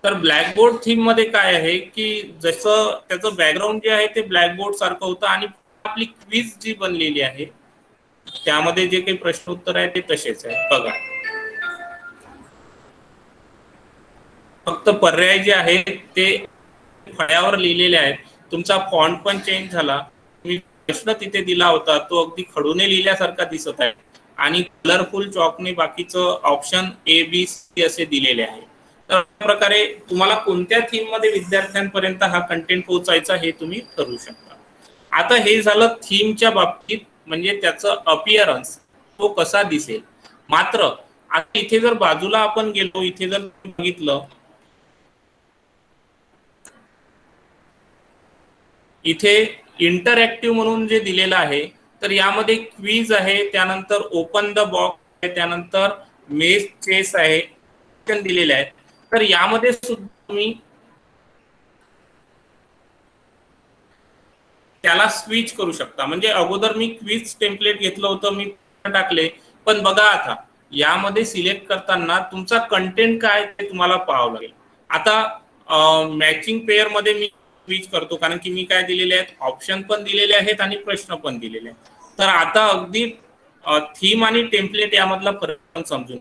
तर ब्लॅकबोर्ड थीम मध्ये काय आहे की जसं त्याचं बॅकग्राऊंड जे आहे ते ब्लॅकबोर्ड सारखं होतं आणि आपली क्विज जी बनलेली आहे त्यामध्ये जे काही प्रश्न उत्तर आहे ते तसेच आहे. बघा फक्त पर्याय जे आहेत ते फळ्यावर लिहिलेले आहेत. तुमचा फॉन्ट पण चेंज झाला. तुम्ही प्रश्न तिथे दिला होता तो अगदी खडूने लिहिल्यासारखा दिसत आहे आणि कलरफुल चॉकने बाकीचं ऑप्शन ए बी सी असे दिलेले आहे. तर अशा प्रकारे तुम्हाला कोणत्या थीम मध्ये विद्यार्थ्यांपर्यंत हा कंटेंट पोहोचायचा हे तुम्ही ठरवू शकता. आता हे झालं थीमच्या बाबतीत, म्हणजे त्याचं अपिअरन्स तो कसा दिसेल. मात्र आता इथे जर बाजूला आपण गेलो, इथे जर बघितलं, इथे इंटरॅक्टिव्ह म्हणून जे दिलेलं आहे तर यामध्ये क्विज आहे, त्यानंतर ओपन द बॉक्स आहे, त्यानंतर मेज चेस आहे दिलेले आहेत. तर यामध्ये सुद्धा तुम्ही त्याला स्विच करू शकता. म्हणजे अगोदर मी क्विज टेम्पलेट घेतलं होतं, मी टाकले, पण बघा आता यामध्ये सिलेक्ट करताना तुमचा कंटेंट काय ते तुम्हाला पाहावं लागेल. आता मॅचिंग पेअर मध्ये मी स्विच करतो कारण की मी काय दिलेले आहेत, ऑप्शन पण दिलेले आहेत आणि प्रश्न पण दिलेले आहेत. तर आता अगदी थीम आणि टेम्पलेट यामधला फरक समजून.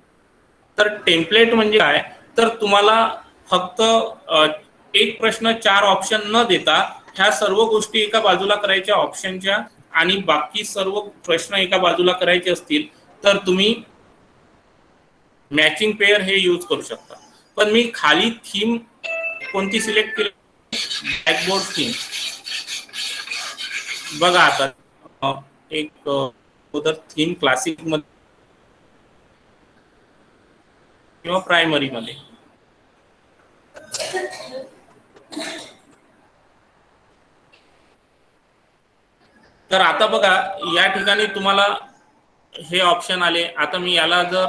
तर टेम्पलेट म्हणजे काय, तर तुम्हाला फक्त एक प्रश्न 4 ऑप्शन न देता ह्या सर्व गोष्टी एका बाजूला करायच्या ऑप्शनच्या आणि बाकी सर्व प्रश्न एका बाजूला करायचे असतील तर तुम्ही मॅचिंग पेअर हे यूज करू शकता. पण मी खाली थीम कोणती सिलेक्ट केली, ब्लॅकबोर्ड थीम. बघा आता एक उदर थीम क्लासिक मध्ये किंवा प्रायमरी मध्ये. तर आता बघा या ठिकाणी तुम्हाला हे ऑप्शन आले. आता मी याला जर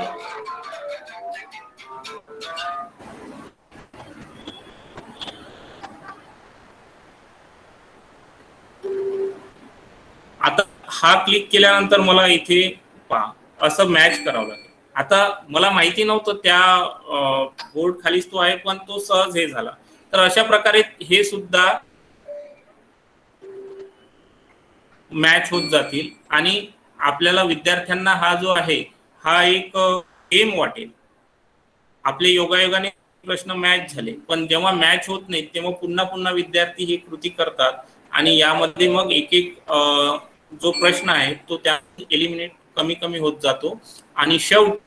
आता हा क्लिक केल्यानंतर मला इथे पहा असं मॅच करावं लागेल. आता मला माहिती नव्हतं त्या बोर्ड खालीच तो आहे, पण तो सहज हे झाला. तर अशा प्रकारे हे सुद्धा मॅच होत जातील आणि आपल्याला विद्यार्थ्यांना हा जो आहे हा एक गेम वाटेल. आपले योगायोगाने प्रश्न मॅच झाले, पण जेव्हा मॅच होत नाहीत तेव्हा पुन्हा पुन्हा विद्यार्थी ही कृती करतात आणि यामध्ये मग एक एक जो प्रश्न आहे तो त्या एलिमिनेट कमी कमी होत जातो आणि शेवट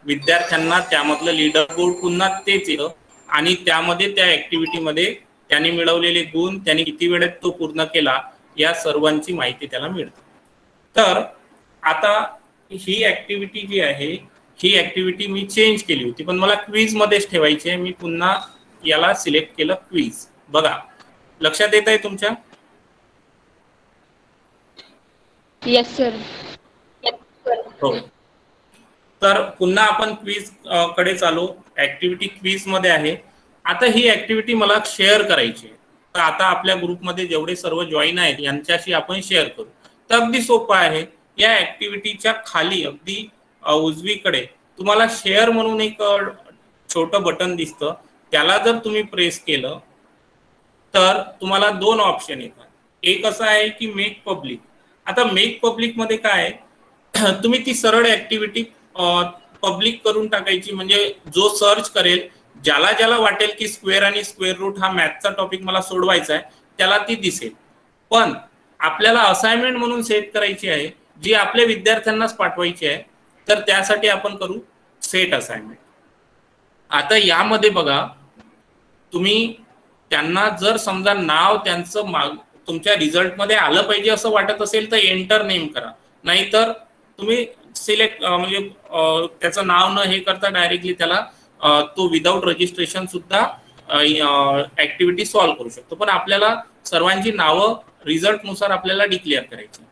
विद्यार्थ्यांना त्यामधलं लीडर बोर्ड पुन्हा तेच येतं आणि त्यामध्ये त्या ऍक्टिव्हिटीमध्ये त्यांनी मिळवलेले गुण, त्यांनी किती वेळेत तो पूर्ण केला, या सर्वांची माहिती त्याला मिळते. तर आता ही ऍक्टिव्हिटी जी आहे ही ऍक्टिव्हिटी मी चेंज केली होती, पण मला क्विज मध्येच ठेवायची आहे. मी पुन्हा याला सिलेक्ट केलं क्विज. बघा लक्षात येत आहे तुमच्या? Yes sir. हो. तर पुन्हा आपण क्विज कडे चालू. ऍक्टिव्हिटी क्विज मध्ये आहे. आता ही ऍक्टिव्हिटी मला शेअर करायची आहे. तर आता आपल्या ग्रुपमध्ये जेवढे सर्व जॉईन आहेत यांच्याशी आपण शेअर करू. तर अगदी सोपं आहे. या ऍक्टिव्हिटीच्या खाली अगदी उजवीकडे तुम्हाला शेअर म्हणून एक छोटं बटन दिसतं. त्याला जर तुम्ही प्रेस केलं तर तुम्हाला 2 ऑप्शन येतात. एक असं आहे की मेक पब्लिक. आता मेक पब्लिक मध्ये काय आहे, तुम्ही ती सरळ ऍक्टिव्हिटी पब्लिक करून टाकायची. म्हणजे जो सर्च करेल, ज्याला ज्याला वाटेल की स्क्वेअर आणि स्क्वेअर रूट हा मॅथचा टॉपिक मला सोडवायचा आहे त्याला ती दिसेल. पण आपल्याला असाइनमेंट म्हणून सेट करायची आहे जी आपल्या विद्यार्थ्यांनाच पाठवायची आहे. तर त्यासाठी आपण करू सेट असाइनमेंट. आता यामध्ये बघा तुम्ही त्यांना जर समजा नाव त्यांचं तुमच्या रिझल्ट मध्ये आलं पाहिजे असं वाटत असेल तर एंटर नेम करा, नाहीतर तुम्ही सिलेक्ट म्हणजे त्याचं नाव न हे करता डायरेक्टली त्याला तो विदाउट रजिस्ट्रेशन सुद्धा ऍक्टिव्हिटी सॉल्व्ह करू शकतो. पण आपल्याला सर्वांची नावं रिझल्ट नुसार आपल्याला डिक्लेअर करायची.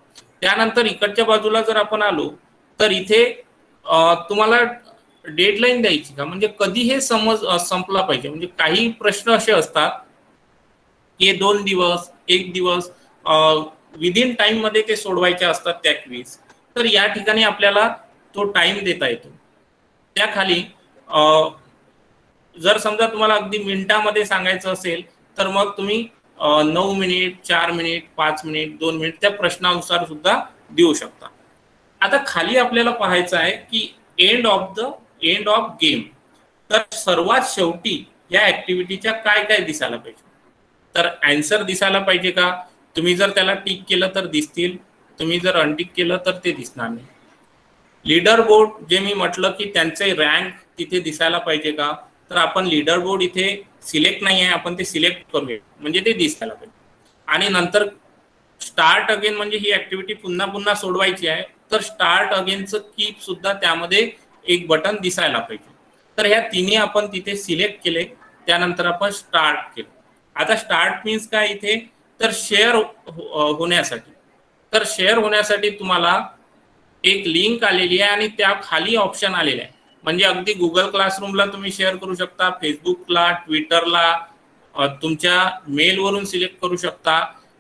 त्यानंतर इकडच्या बाजूला जर आपण आलो तर इथे तुम्हाला डेडलाईन द्यायची का, म्हणजे कधी हे संपला पाहिजे. म्हणजे काही प्रश्न असे असतात की 2 दिवस 1 दिवस विदिन टाइम मध्ये ते सोडवायचे असतात त्या क्विज. तर या ठिकाणी आपल्याला तो टाइम देता येतो. त्याखाली जर समजा तुम्हाला अगदी मिनिटामध्ये सांगायचं असेल तर मग तुम्ही 9 मिनिट, 4 मिनिट, 5 मिनिट, 2 मिनिट त्या प्रश्नानुसार सुद्धा देऊ शकता. आता खाली आपल्याला पाहायचं आहे की एंड ऑफ गेम. तर सर्वात शेवटी या ऍक्टिव्हिटीच्या काय काय दिसायला पाहिजे. तर आन्सर दिसायला पाहिजे का. तुम्ही जर त्याला टिक केलं तर दिसतील, तुम्ही जर अनटिक केलं तर ते दिसणार नाही. लीडर बोर्ड जे मी म्हटलं की त्यांचे रँक तिथे दिसायला पाहिजे का. तर आपण लीडर बोर्ड इथे सिलेक्ट नाही आहे, आपण ते सिलेक्ट करूया म्हणजे ते दिसायला पाहिजे. आणि नंतर स्टार्ट अगेन म्हणजे ही ऍक्टिव्हिटी पुन्हा पुन्हा सोडवायची आहे, तर स्टार्ट अगेनचं कीप सुद्धा त्यामध्ये एक बटन दिसायला पाहिजे. तर ह्या तिन्ही आपण तिथे सिलेक्ट केले, त्यानंतर आपण स्टार्ट केलं. आता स्टार्ट मीन्स काय इथे, तर शेअर होण्यासाठी. तर शेअर होण्यासाठी तुम्हाला एक लिंक आलेली आहे आणि त्या खाली ऑप्शन आलेला आहे. म्हणजे अगदी गुगल क्लासरूमला तुम्ही शेअर करू शकता, फेसबुकला, ट्विटरला, तुमच्या मेलवरून सिलेक्ट करू शकता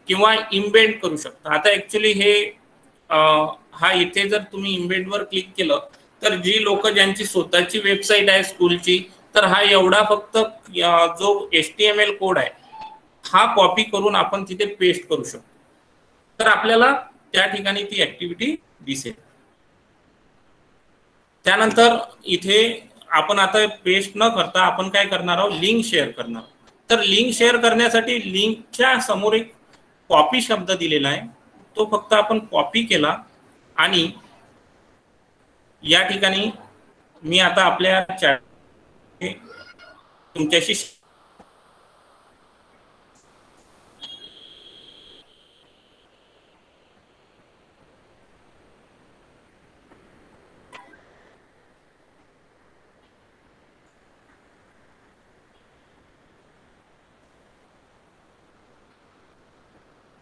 किंवा इम्बेड करू शकता. आता ऍक्च्युली हे हा इथे जर तुम्ही इम्बेडवर क्लिक केलं तर जी लोक ज्यांची स्वतःची वेबसाईट आहे स्कूलची, तर हा एवढा फक्त जो HTML कोड आहे हा कॉपी करून आपण तिथे पेस्ट करू शकतो. तर आपल्याला त्या ठिकाणी ती ऍक्टिव्हिटी दिसेल. त्यानंतर इथे आपण आता पेस्ट न करता आपण काय करणार आहोत, लिंक शेअर करणार. तर लिंक शेअर करण्यासाठी लिंकच्या समोर एक कॉपी शब्द दिलेला आहे, तो फक्त आपण कॉपी केला आणि या ठिकाणी मी आता आपल्या चॅट तुमच्याशी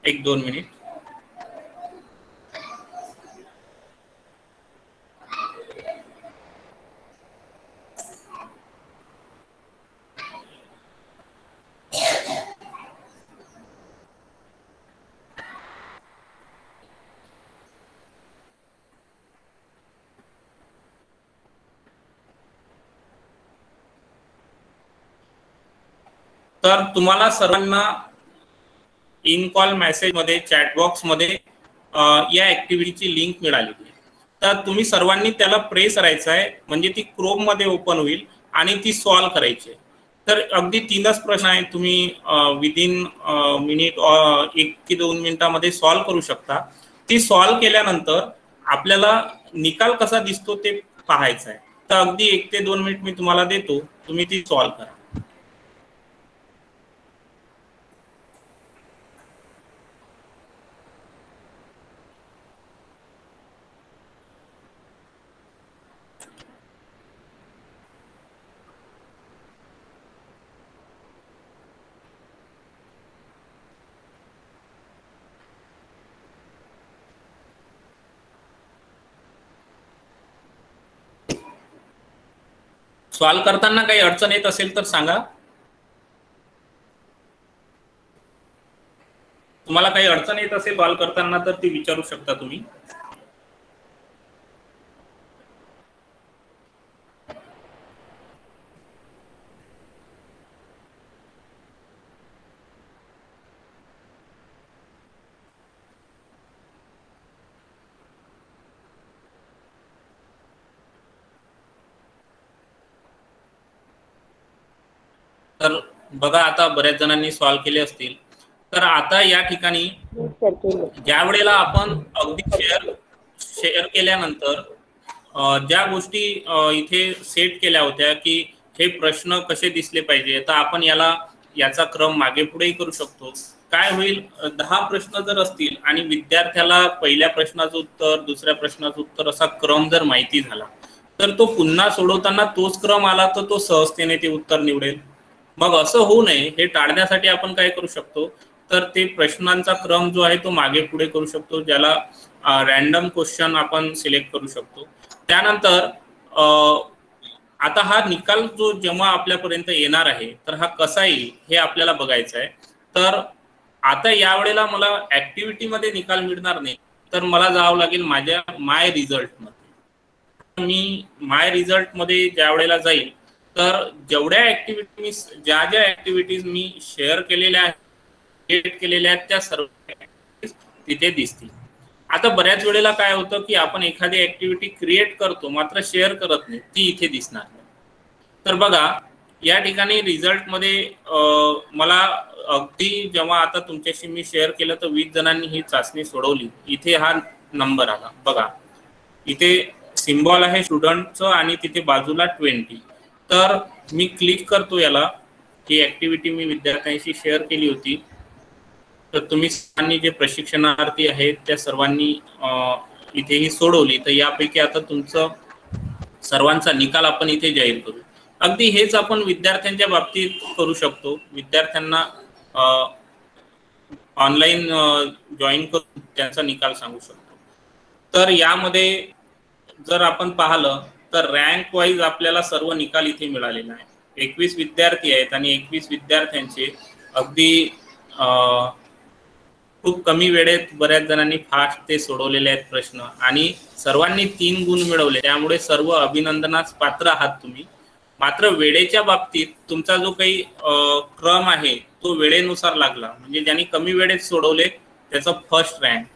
एक 2 मिनिट. तर तुम्हाला सर्वांना इन कॉल मेसेज मध्ये चॅट बॉक्स मध्ये या ऍक्टिव्हिटीची लिंक मिळाली. तर तुम्ही सर्वांनी त्याला प्रेस करायचं आहे, म्हणजे ती क्रोम मध्ये ओपन होईल आणि ती सॉल्व करायची आहे. तर अगदी 3च प्रश्न आहेत, तुम्ही विदिन मिनिट 1 की 2 मिनिटामध्ये सॉल्व करू शकता. ती सॉल्व केल्यानंतर आपल्याला निकाल कसा दिसतो ते पाहायचं आहे. तर अगदी 1 ते 2 मिनिट मी तुम्हाला देतो, तुम्ही ती सॉल्व करा. सॉल्व करताना काही अडचण येत असेल तर सांगा. तुम्हाला काही अडचण येत असेल सॉल्व करताना तर ती विचारू शकता तुम्ही. तर बघा आता बऱ्याच जणांनी सॉल्व केले असतील. तर आता या ठिकाणी ज्या वेळेला आपण अगदी शेअर केल्यानंतर ज्या गोष्टी इथे सेट केल्या होत्या की हे प्रश्न कसे दिसले पाहिजे, तर आपण याचा क्रम मागे पुढेही करू शकतो. काय होईल, 10 प्रश्न जर असतील आणि विद्यार्थ्याला पहिल्या प्रश्नाचं उत्तर, दुसऱ्या प्रश्नाचं उत्तर असा क्रम जर माहिती झाला तर तो पुन्हा सोडवताना तोच क्रम आला तर तो सहजतेने ते उत्तर निवडेल. मग असं होऊ नये हे टाळण्यासाठी आपण काय करू शकतो, तर ते प्रश्नांचा क्रम जो आहे तो मागे पुढे करू शकतो, ज्याला रॅन्डम क्वेश्चन आपण सिलेक्ट करू शकतो. त्यानंतर आता हा निकाल जो जेव्हा आपल्यापर्यंत येणार आहे तर हा कसा येईल हे आपल्याला बघायचं आहे. तर आता यावेळेला मला ऍक्टिव्हिटी मध्ये निकाल मिळणार नाही, तर मला जावं लागेल माझ्या माय रिझल्ट मध्ये. मी माय रिझल्ट मध्ये ज्या वेळेला जाईल तर जेवढ्या ऍक्टिव्हिटीज ज्या ऍक्टिव्हिटीज मी शेअर केलेल्या आहेत, क्रिएट केलेल्या आहेत, त्या सर्व तिथे दिसतील. आता बऱ्याच वेळेला काय होतं की आपण एखादी ऍक्टिव्हिटी क्रिएट करतो मात्र शेअर करत नाही, ती इथे दिसणार नाही. तर बघा या ठिकाणी रिझल्ट मध्ये मला अगदी जेव्हा आता तुमच्याशी मी शेअर केलं तर 20 जणांनी ही चाचणी सोडवली, इथे हा नंबर आला. बघा इथे सिम्बॉल आहे स्टुडंटचं आणि तिथे बाजूला 20. तर मी क्लिक करतो याला, ही ऍक्टिव्हिटी मी विद्यार्थ्यांशी शेअर केली होती. तर तुम्ही सर्वांनी जे प्रशिक्षणार्थी आहेत त्या सर्वांनी इथेही सोडवली. तर यापैकी आता तुमचं सर्वांचा निकाल आपण इथे जाहीर करू. अगदी हेच आपण विद्यार्थ्यांच्या बाबतीत करू शकतो. विद्यार्थ्यांना ऑनलाईन जॉईन करून त्यांचा निकाल सांगू शकतो. तर यामध्ये जर आपण पाहिलं तर रँक वाईज आपल्याला सर्व निकाल इथे मिळालेला आहे. 21 विद्यार्थी आहेत आणि 21 विद्यार्थ्यांचे अगदी खूप कमी वेळेत बऱ्याच जणांनी फास्ट ते सोडवलेले आहेत प्रश्न आणि सर्वांनी 3 गुण मिळवले. त्यामुळे सर्व अभिनंदनास पात्र आहात तुम्ही. मात्र वेळेच्या बाबतीत तुमचा जो काही क्रम आहे तो वेळेनुसार लागला. म्हणजे ज्यांनी कमी वेळेत सोडवले त्याचा फर्स्ट रँक,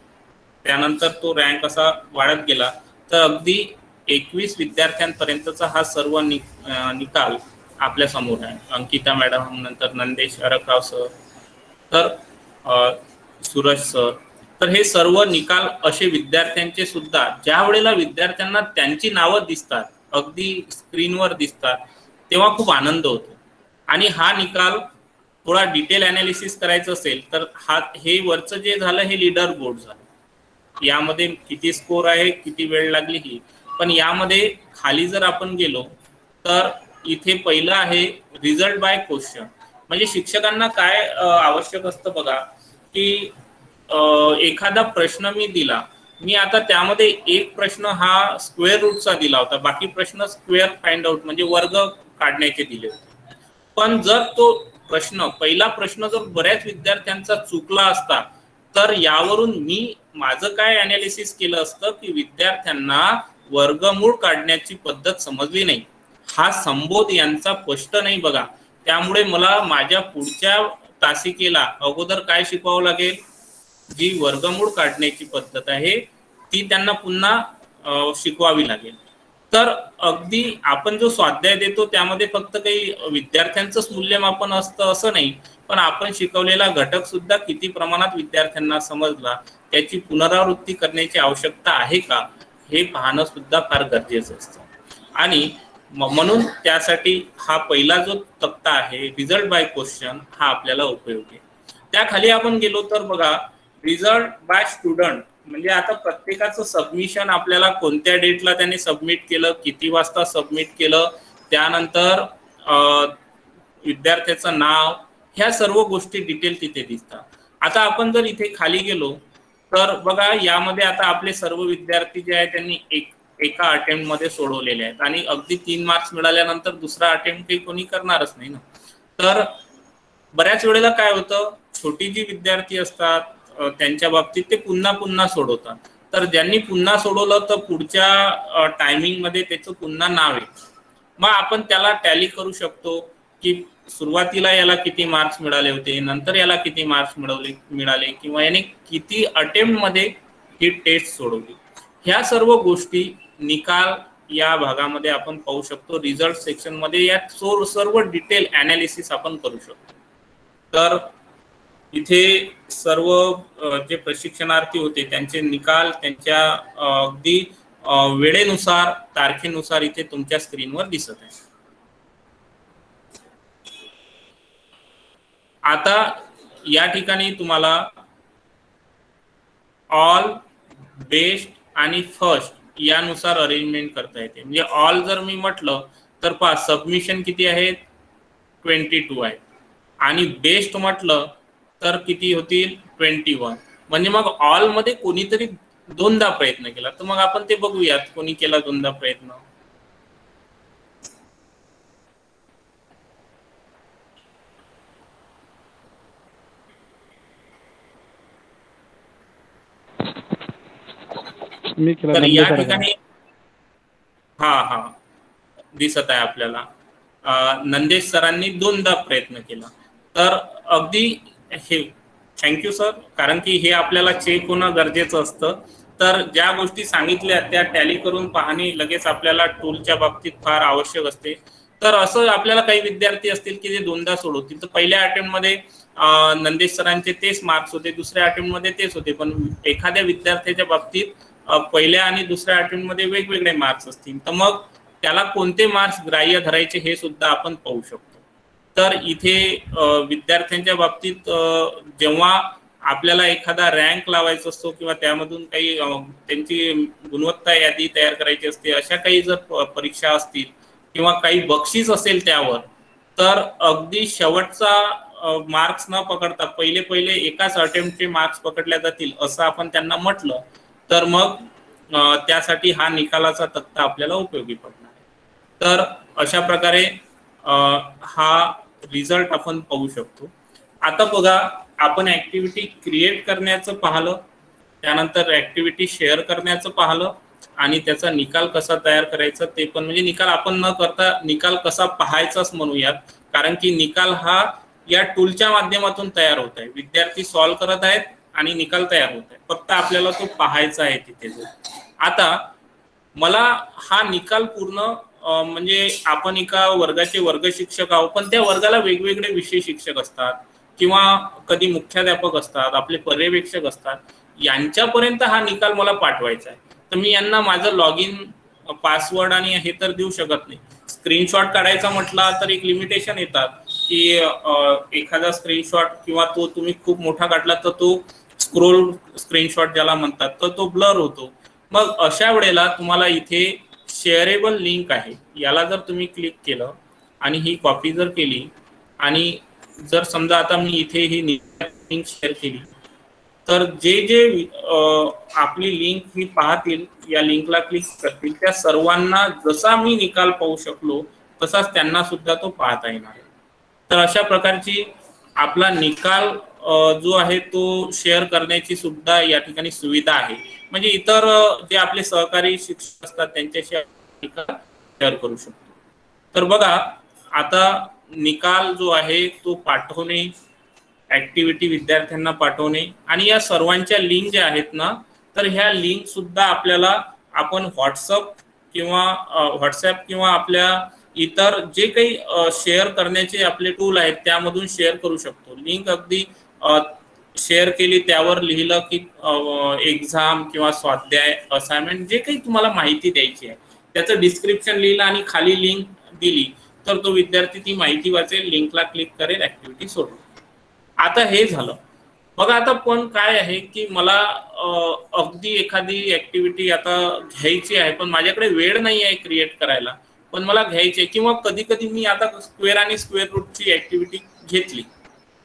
त्यानंतर तो रँक असा वाढत गेला. तर अगदी 21 विद्यार्थ्यांपर्यंतचा हा सर्व निकाल आपल्या समोर आहे. अंकिता मॅडम, नंतर नंदेश अरकराव सर, तर सूरज सर. तर हे सर्व निकाल असे विद्यार्थ्यांचे सुद्धा ज्या वेळेला विद्यार्थ्यांना त्यांची नावं दिसतात, अगदी स्क्रीनवर दिसतात, तेव्हा खूप आनंद होतो. आणि हा निकाल थोडा डिटेल ॲनालिसिस करायचं असेल तर हे वरचं जे झालं हे लीडर बोर्ड झालं. यामध्ये किती स्कोर आहे, किती वेळ लागली ही. पण यामध्ये खाली जर आपण गेलो तर इथे पहिलं आहे रिझल्ट बाय क्वेश्चन. म्हणजे शिक्षकांना काय आवश्यक असतं बघा की एखादा प्रश्न मी दिला, मी आता त्यामध्ये एक प्रश्न हा स्क्वेअर रूटचा दिला होता, बाकी प्रश्न स्क्वेअर फाइंड आउट म्हणजे वर्ग काढण्याचे दिले होते. पण जर तो प्रश्न पहिला प्रश्न जर बऱ्याच विद्यार्थ्यांचा चुकला असता तर यावरून मी माझं काय ॲनालिसिस केलं असतं की विद्यार्थ्यांना वर्गमूळ काढण्याची पद्धत समजली नाही, हा संबोध यांचा स्पष्ट नाही बघा. त्यामुळे मला माझ्या पुढच्या तासिकेला अगोदर काय शिकवावं लागेल, जी वर्गमूळ काढण्याची पद्धत आहे ती त्यांना पुन्हा शिकवावी लागेल. तर अगदी आपण जो स्वाध्याय देतो त्यामध्ये फक्त काही विद्यार्थ्यांचंच मूल्यमापन असतं असं नाही, पण आपण शिकवलेला घटक सुद्धा किती प्रमाणात विद्यार्थ्यांना समजला, त्याची पुनरावृत्ती करण्याची आवश्यकता आहे का, हे पाहणं सुद्धा फार गरजेचं असतं. आणि म्हणून त्यासाठी हा पहिला जो तक्ता आहे रिझल्ट बाय क्वेश्चन हा आपल्याला उपयोगी आहे. त्याखाली आपण गेलो तर बघा रिझल्ट बाय स्टुडंट. म्हणजे आता प्रत्येकाचं सबमिशन आपल्याला कोणत्या डेटला त्याने सबमिट केलं, किती वाजता सबमिट केलं, त्यानंतर विद्यार्थ्याचं नाव, ह्या सर्व गोष्टी डिटेल तिथे दिसतात. आता आपण जर इथे खाली गेलो तर बघा यामध्ये आता आपले सर्व विद्यार्थी जे आहेत त्यांनी एका अटेम्प्ट मध्ये सोडवलेले आहेत आणि अगदी 3 मार्क्स मिळाल्यानंतर दुसरा अटेम्प्ट काही कोणी करणारच नाही ना. तर बऱ्याच वेळेला काय होतं, छोटी जी विद्यार्थी असतात त्यांच्या बाबतीत ते पुन्हा पुन्हा सोडवतात. तर ज्यांनी पुन्हा सोडवलं तर पुढच्या टायमिंग मध्ये त्याचं पुन्हा नाव आहे. मग आपण त्याला टॅली करू शकतो की सुरुवातीला याला किती मार्क्स मिळाले होते, नंतर याला किती मार्क्स मिळाले किंवा याने किती अटेम्प्ट मध्ये ही टेस्ट सोडवली. ह्या सर्व गोष्टी निकाल या भागामध्ये आपण पाहू शकतो. रिझल्ट सेक्शन मध्ये या सर्व डिटेल ॲनालिसिस आपण करू शकतो. तर इथे सर्व जे प्रशिक्षणार्थी होते त्यांचे निकाल त्यांच्या अगदी वेळेनुसार तारखेनुसार इथे तुमच्या स्क्रीनवर दिसत आहे. आता या ठिकाणी तुम्हाला ऑल, बेस्ट आणि फर्स्ट यानुसार अरेंजमेंट करता येते. म्हणजे ऑल जर मी म्हटलं तर पहा सबमिशन किती आहेत, 22 आहे. आणि बेस्ट म्हटलं तर किती होतील, 21. म्हणजे मग ऑल मध्ये कोणीतरी 2दा प्रयत्न केला. तर मग आपण ते बघूयात कोणी केला 2दा प्रयत्न. तर या ठिकाणी हा दिसत आहे आपल्याला. नंदेश सरांनी 2दा प्रयत्न केला. तर अगदी हे थँक्यू सर, कारण की हे आपल्याला चेक होणं गरजेचं असतं. तर ज्या गोष्टी सांगितल्या त्या टॅली करून पाहणे लगेच आपल्याला टूलच्या बाबतीत फार आवश्यक असते. तर असं आपल्याला काही विद्यार्थी असतील की जे 2दा सोडवतील. तर पहिल्या अटेम्प्टमध्ये नंदेश सरांचे तेच मार्क्स होते, दुसऱ्या अटेम्प्टमध्ये तेच होते. पण एखाद्या विद्यार्थ्याच्या बाबतीत पहिल्या आणि दुसऱ्या अटेम्प्टमध्ये वेगवेगळे मार्क्स असतील, तर मग त्याला कोणते मार्क्स ग्राह्य धरायचे हे सुद्धा आपण पाहू शकतो. तर इथे विद्यार्थ्यांच्या बाबतीत जेव्हा आपल्याला एखादा रँक लावायचा असतो किंवा त्यामधून काही त्यांची गुणवत्ता यादी तयार करायची असते, अशा काही जर परीक्षा असतील किंवा काही बक्षीस असेल त्यावर, तर अगदी शेवटचा मार्क्स न पकडता पहिले एकाच अटेम्प्टचे मार्क्स पकडल्या जातील असं आपण त्यांना म्हटलं, तर मग त्यासाठी हा निकालाचा तक्ता आपल्याला उपयोगी पडणार आहे. तर अशा प्रकारे हा रिझल्ट आपण पाहू शकतो. आता बघा, आपण ऍक्टिव्हिटी क्रिएट करण्याचं पाहिलं, त्यानंतर ऍक्टिव्हिटी शेअर करण्याचं पाहिलं आणि त्याचा निकाल कसा तयार करायचा ते पण, म्हणजे निकाल आपण न करता निकाल कसा पाहायचाच म्हणूयात, कारण की निकाल हा या टूलच्या माध्यमातून तयार होत आहे. विद्यार्थी सॉल्व्ह करत आहेत आणि निकाल तयार होत आहे, फक्त आपल्याला तो पाहायचा आहे तिथे. आता मला हा निकाल पूर्ण म्हणजे आपण एका वर्गाचे वर्ग शिक्षक आहोत, पण त्या वर्गाला वेगवेगळे विषय शिक्षक असतात किंवा कधी मुख्याध्यापक असतात, आपले पर्यवेक्षक असतात, यांच्यापर्यंत हा निकाल मला पाठवायचा आहे. तर मी यांना माझं लॉग इन पासवर्ड आणि हे तर देऊ शकत नाही. स्क्रीनशॉट काढायचा म्हटला तर एक लिमिटेशन येतात की एखादा स्क्रीनशॉट किंवा तो तुम्ही खूप मोठा काढला तर तो स्क्रोल स्क्रीनशॉट ज्याला म्हणतात, तर तो ब्लर होतो. मग अशा वेळेला तुम्हाला इथे शेअरेबल लिंक आहे, याला जर तुम्ही क्लिक केलं आणि ही कॉपी जर केली आणि जर समजा आता मी इथे ही लिंक शेअर केली, तर जे आपली लिंक ही पाहतील, या लिंकला क्लिक करतील, त्या सर्वांना जसा मी निकाल पाहू शकलो तसाच त्यांना सुद्धा तो पाहता येणार आहे. तर अशा प्रकारची आपला निकाल जो आहे तो शेअर करण्याची सुद्धा या ठिकाणी सुविधा आहे. म्हणजे इतर जे आपले सहकारी शिक्षक असतात त्यांच्याशी निकाल शेअर करू शकतो. तर बघा, आता निकाल जो आहे तो पाठवणे, ऍक्टिव्हिटी विद्यार्थ्यांना पाठवणे आणि या सर्वांच्या लिंक ज्या आहेत ना, तर ह्या लिंक सुद्धा आपल्याला आपण व्हॉट्सअप किंवा आपल्या इतर जे काही शेअर करण्याचे आपले टूल आहेत त्यामधून शेअर करू शकतो. लिंक अगदी शेअर केली, त्यावर लिहिलं की एक्झाम किंवा स्वाध्याय असाइनमेंट जे काही तुम्हाला माहिती द्यायची आहे त्याचं डिस्क्रिप्शन लिहिलं आणि खाली लिंक दिली, तर तो विद्यार्थी ती माहिती वाचेल, लिंकला क्लिक करेल, ऍक्टिव्हिटी सोडवेल. आता हे झालं. बघा, आता पण काय आहे की मला अगदी एखादी ऍक्टिव्हिटी आता घ्यायची आहे, पण माझ्याकडे वेळ नाही आहे क्रिएट करायला, पण मला घ्यायची आहे. किंवा कधी कधी मी आता स्क्वेअर आणि स्क्वेअर रूटची ऍक्टिव्हिटी घेतली,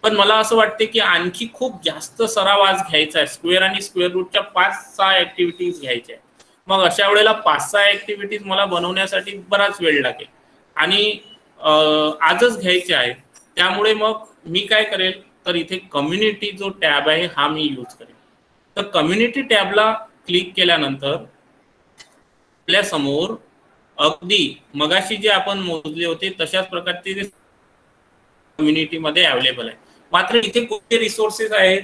पण मला असं वाटते की आणखी खूप जास्त सराव आज घ्यायचा आहे, स्क्वेअर आणि स्क्वेअर रूटच्या 5-6 ऍक्टिव्हिटीज घ्यायच्या आहेत. मग अशा वेळेला 5-6 ऍक्टिव्हिटीज मला बनवण्यासाठी बराच वेळ लागेल आणि आजच घ्यायचे आहे. त्यामुळे मग मी काय करेल, तर इथे कम्युनिटी जो टॅब आहे हा मी यूज करेल. तर कम्युनिटी टॅबला क्लिक केल्यानंतर आपल्या समोर अगदी मगाशी जे आपण मोजले होते तशाच प्रकारचे कम्युनिटी मध्ये अवेलेबल आहे. मात्र इथे कोणते रिसोर्सेस आहेत,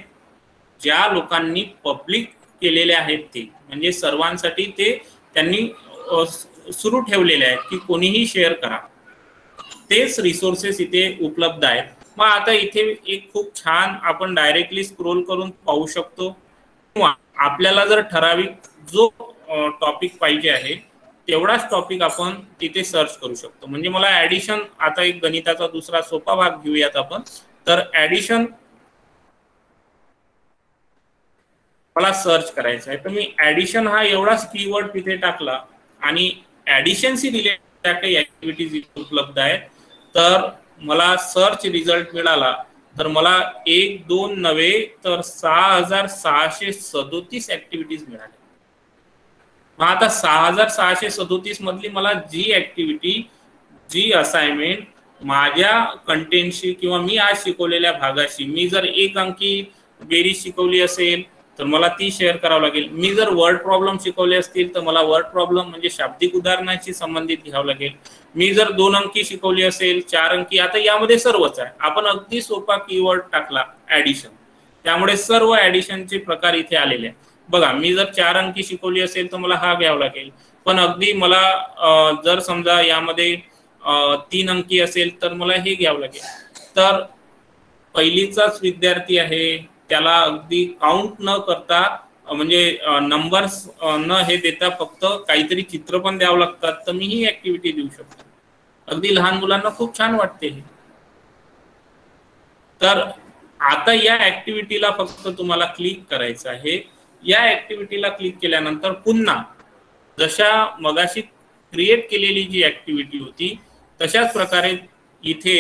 ज्या लोकांनी पब्लिक केलेले आहेत ते, म्हणजे सर्वांसाठी ते त्यांनी सुरू ठेवलेले आहेत की कोणीही शेअर करा, तेच रिसोर्सेस इथे उपलब्ध आहेत. मग आता इथे एक खूप छान आपण डायरेक्टली स्क्रोल करून पाहू शकतो किंवा आपल्याला जर ठराविक जो टॉपिक पाहिजे आहे तेवढाच टॉपिक आपण तिथे सर्च करू शकतो. म्हणजे मला ऍडिशन, आता एक गणिताचा दुसरा सोपा भाग घेऊयात आपण. तर ऍडिशन मला सर्च करायचं आहे, तर मी ऍडिशन हा एवढाच कीवर्ड तिथे टाकला आणि ऍडिशनशी रिलेटेड काही ऍक्टिव्हिटीज उपलब्ध आहेत. तर मला सर्च रिझल्ट मिळाला, तर मला 1, 2 नव्हे तर 6637 ऍक्टिव्हिटीज मिळाल्या. मग आता 6637 मधली मला जी ऍक्टिव्हिटी, जी असाइनमेंट माझ्या कंटेंटशी किंवा मी आज शिकवलेल्या भागाशी, मी जर 1 अंकी बेरीज शिकवली असेल तर मला ती शेअर करावं लागेल. मी जर वर्ड प्रॉब्लेम शिकवले असतील तर मला वर्ड प्रॉब्लेम म्हणजे शाब्दिक उदाहरणाशी संबंधित घ्यावं लागेल. मी जर 2 अंकी शिकवली असेल, 4 अंकी, आता यामध्ये सर्वच आहे. आपण अगदी सोपा कीवर्ड टाकला ऍडिशन, त्यामुळे सर्व ऍडिशनचे प्रकार इथे आलेले आहेत. बघा, मी जर 4 अंकी शिकवली असेल तर मला हा घ्यावा लागेल. पण अगदी मला जर समजा यामध्ये 3 अंकी असेल तर मला हे घ्यावं लागेल. तर पहिलीचाच विद्यार्थी आहे, त्याला अगदी काउंट न करता म्हणजे नंबर्स न हे देता फक्त काहीतरी चित्र पण द्यावं लागतात, तर मी ही ऍक्टिव्हिटी देऊ शकतो. अगदी लहान मुलांना खूप छान वाटते हे. तर आता या ऍक्टिव्हिटीला फक्त तुम्हाला क्लिक करायचं आहे. या ऍक्टिव्हिटीला क्लिक केल्यानंतर पुन्हा जशा मगाशी क्रिएट केलेली जी ऍक्टिव्हिटी होती तशाच प्रकारे इथे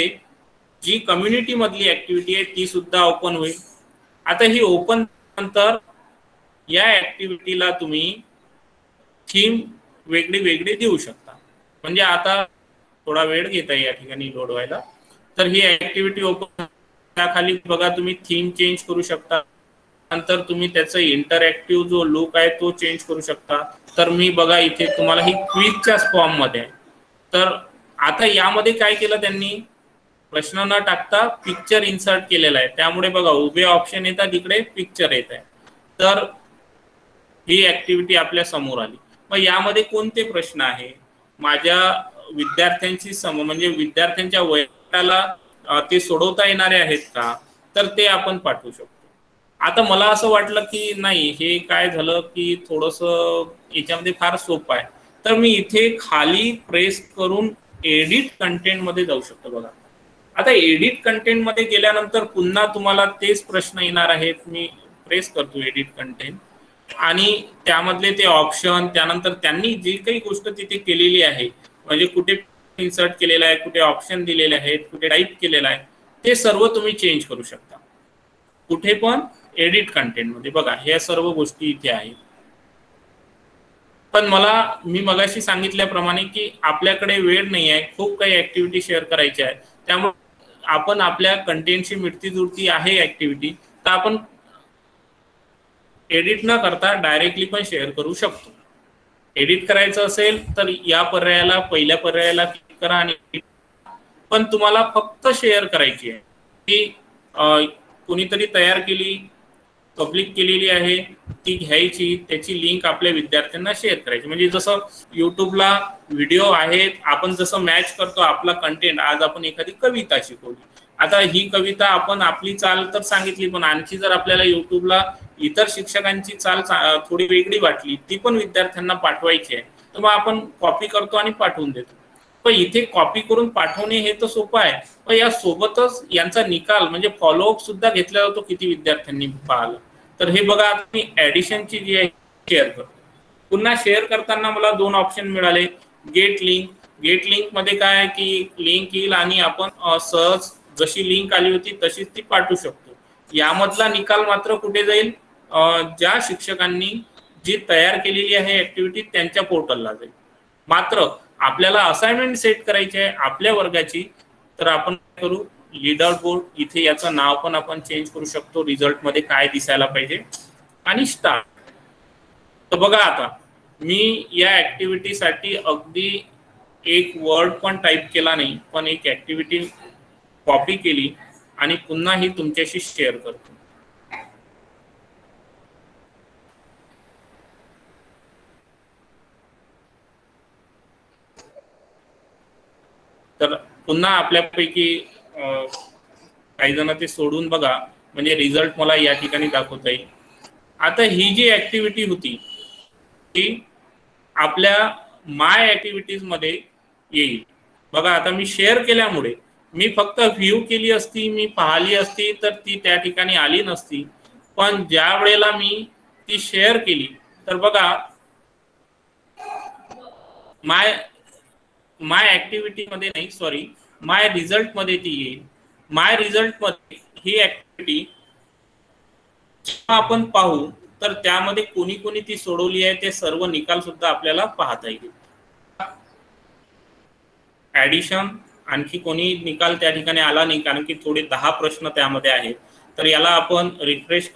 जी कम्युनिटी मधली ऍक्टिव्हिटी आहे ती सुद्धा ओपन होईल. आता ही ओपन नंतर या ऍक्टिव्हिटीला तुम्ही थीम वेगळी वेगळी देऊ शकता. म्हणजे आता थोडा वेळ घेता या ठिकाणी लोड व्हायला. तर ही ऍक्टिव्हिटी ओपन, त्याखाली बघा तुम्ही थीम चेंज करू शकता. नंतर तुम्ही त्याचा इंटरॅक्टिव्ह जो लुक आहे तो चेंज करू शकता. तर मी बघा इथे तुम्हाला ही क्विजच्या फॉर्म मध्ये आहे. तर आता यामध्ये काय केलं त्यांनी, प्रश्न न टाकता पिक्चर इन्सर्ट केलेला आहे. त्यामुळे बघा उभे ऑप्शन येतात, इकडे पिक्चर येत आहे. तर ही ऍक्टिव्हिटी आपल्या समोर आली. मग यामध्ये कोणते प्रश्न आहे माझ्या विद्यार्थ्यांची म्हणजे विद्यार्थ्यांच्या वयाला ते सोडवता येणारे आहेत का, तर ते आपण पाठवू शकतो. आता मला असं वाटलं की नाही, हे काय झालं की थोडंसं याच्यामध्ये फार सोपं आहे. तर मी इथे खाली प्रेस करून एडिट कंटेंट मध्ये जाऊ शकतो. बघा, आता एडिट कंटेंट मध्ये गेल्यानंतर पुन्हा तुम्हाला तेच प्रश्न येणार आहेत. मी प्रेस करतो एडिट कंटेंट आणि त्यामधले ते ऑप्शन, त्यानंतर त्यांनी जी काही गोष्ट तिथे केलेली आहे, म्हणजे कुठे इन्सर्ट केलेला आहे, कुठे ऑप्शन दिलेले आहेत, कुठे टाईप केलेला आहे, ते सर्व तुम्ही चेंज करू शकता कुठे पण एडिट कंटेंट मध्ये. बघा, ह्या सर्व गोष्टी इथे आहेत. पण मी मगाशी सांगितल्याप्रमाणे की आपल्याकडे वेळ नाही आहे, खूप काही ऍक्टिव्हिटी शेअर करायची आहे. त्यामुळे आपण आपल्या कंटेंटशी मिळती जुळती आहे ऍक्टिव्हिटी, तर आपण एडिट न करता डायरेक्टली पण शेअर करू शकतो. एडिट करायचं असेल तर या पर्यायाला, पहिल्या पर्यायाला क्लिक करा आणि पण तुम्हाला फक्त शेअर करायची आहे. की कोणीतरी तयार केली, पब्लिक केलेली आहे, ती घ्यायची, त्याची लिंक आपल्या विद्यार्थ्यांना शेअर करायची. म्हणजे जसं युट्यूबला व्हिडिओ आहेत, आपण जसं मॅच करतो आपला कंटेंट. आज आपण एखादी कविता शिकवली, आता ही कविता आपण आपली चाल तर सांगितली, पण आणखी जर आपल्याला युट्यूबला इतर शिक्षकांची चाल थोडी वेगळी वाटली, ती पण विद्यार्थ्यांना पाठवायची आहे, तर मग आपण कॉपी करतो आणि पाठवून देतो. पण इथे कॉपी करून पाठवणे हे तर सोपं आहे, पण या सोबतच यांचा निकाल म्हणजे फॉलोअप सुद्धा घेतला जातो, किती विद्यार्थ्यांनी पाहिलं. तर हे बघा, आता मी ऍडिशनची जी आहे शेअर करतो. पुन्हा शेअर करताना मला 2 ऑप्शन मिळाले. Gate link. गेट लिंक मध्ये काय आहे की लिंक येईल आणि आपण सहज जशी लिंक आली होती तशीच ती पाठवू शकतो. यामधला निकाल मात्र कुठे जाईल, ज्या शिक्षकांनी जी तयार केलेली आहे ऍक्टिव्हिटी त्यांच्या पोर्टलला जाईल. मात्र आपल्याला असाइनमेंट सेट करायची आहे आपल्या वर्गाची, तर आपण काय करू, लीडर बोर्ड, इथे याचं नाव पण आपण चेंज करू शकतो, रिझल्ट मध्ये काय दिसायला पाहिजे, आणि स्टार्ट. तर बघा, आता मी या ऍक्टिव्हिटीसाठी अगदी एक वर्ड पण टाईप केला नाही, पण एक ऍक्टिव्हिटी कॉपी केली आणि पुन्हा ही तुमच्याशी शेअर करतो. तर पुन्हा आपल्यापैकी काही जण ते सोडून बघा, म्हणजे रिझल्ट मला या ठिकाणी दाखवता येईल. आता ही जी ऍक्टिव्हिटी होती ती आपल्या माय ऍक्टिव्हिटीज मध्ये येईल. बघा, आता मी शेअर केल्यामुळे मी फक्त व्ह्यू केली असती, मी पाहिली असती, तर ती त्या ठिकाणी आली नसती. पण ज्या वेळेला मी ती शेअर केली तर बघा, माय ऍक्टिव्हिटी मध्ये नाही, सॉरी, माय रिझल्ट मध्ये ती येईल. माय रिझल्ट मध्ये ही ऍक्टिव्हिटी आपण पाहू तर त्यामध्ये कोणी कोणी ती सोडवली आहे ते सर्व निकाल सुद्धा आपल्याला पाहता येईल. ऍडिशन, आणखी कोणी निकाल त्या ठिकाणी आला नाही, कारण की थोडे 10 प्रश्न त्यामध्ये आहेत. तर याला आपण रिफ्रेश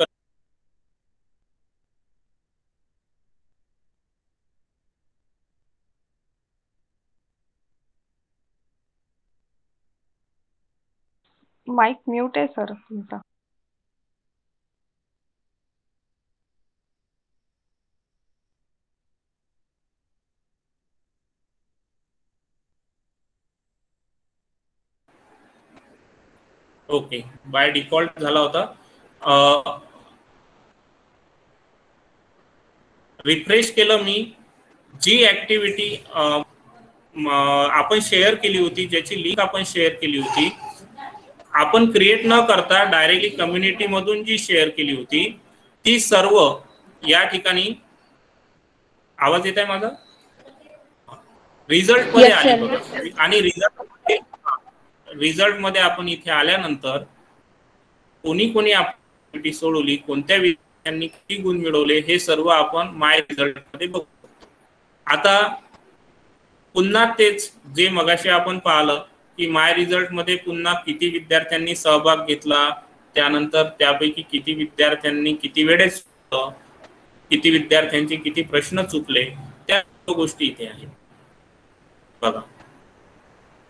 माईक म्यूट आहे सर तुमचा. ओके, बाय डिफॉल्ट झाला होता. रिफ्रेश केलं मी. जी ऍक्टिव्हिटी आपण शेअर केली होती, ज्याची लिंक आपण शेअर केली होती, आपण क्रिएट न करता डायरेक्टली कम्युनिटी मधून जी शेअर केली होती ती सर्व या ठिकाणी, आवाज येत आहे माझा, रिझल्ट मध्ये आली बघा. आणि रिझल्ट मध्ये आपण इथे आल्यानंतर कोणी कोणी ऍक्टिव्हिटी सोडवली, कोणत्या विद्यार्थ्यांनी किती गुण मिळवले, हे सर्व आपण माय रिझल्ट मध्ये बघू. आता पुन्हा तेच जे मगाशी आपण पाहिलं की माय रिझल्ट मध्ये पुन्हा किती विद्यार्थ्यांनी सहभाग घेतला, त्यानंतर त्यापैकी किती विद्यार्थ्यांनी किती वेळेस, किती विद्यार्थ्यांचे किती प्रश्न चुकले, त्या गोष्टी इथे आहेत बघा.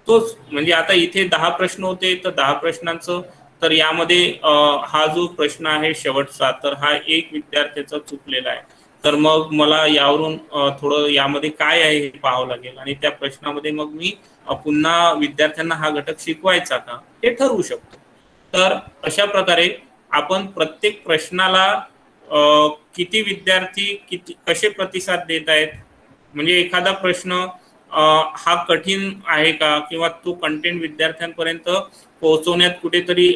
तोच म्हणजे आता इथे 10 प्रश्न होते, तर 10 प्रश्नांचं, तर यामध्ये हा जो प्रश्न आहे शेवटचा, तर हा एक विद्यार्थ्याचा चुकलेला आहे. तर मग मला यावरून थोडं यामध्ये काय आहे हे पाहावं लागेल आणि त्या प्रश्नामध्ये मग मी पुन्हा विद्यार्थ्यांना हा घटक शिकवायचा का हे ठरवू शकतो. तर अशा प्रकारे आपण प्रत्येक प्रश्नाला किती विद्यार्थी किती कसे प्रतिसाद देत आहेत, म्हणजे एखादा प्रश्न हा कठीण आहे का, किंवा तो कंटेंट विद्यार्थ्यांपर्यंत पोहोचवण्यात कुठेतरी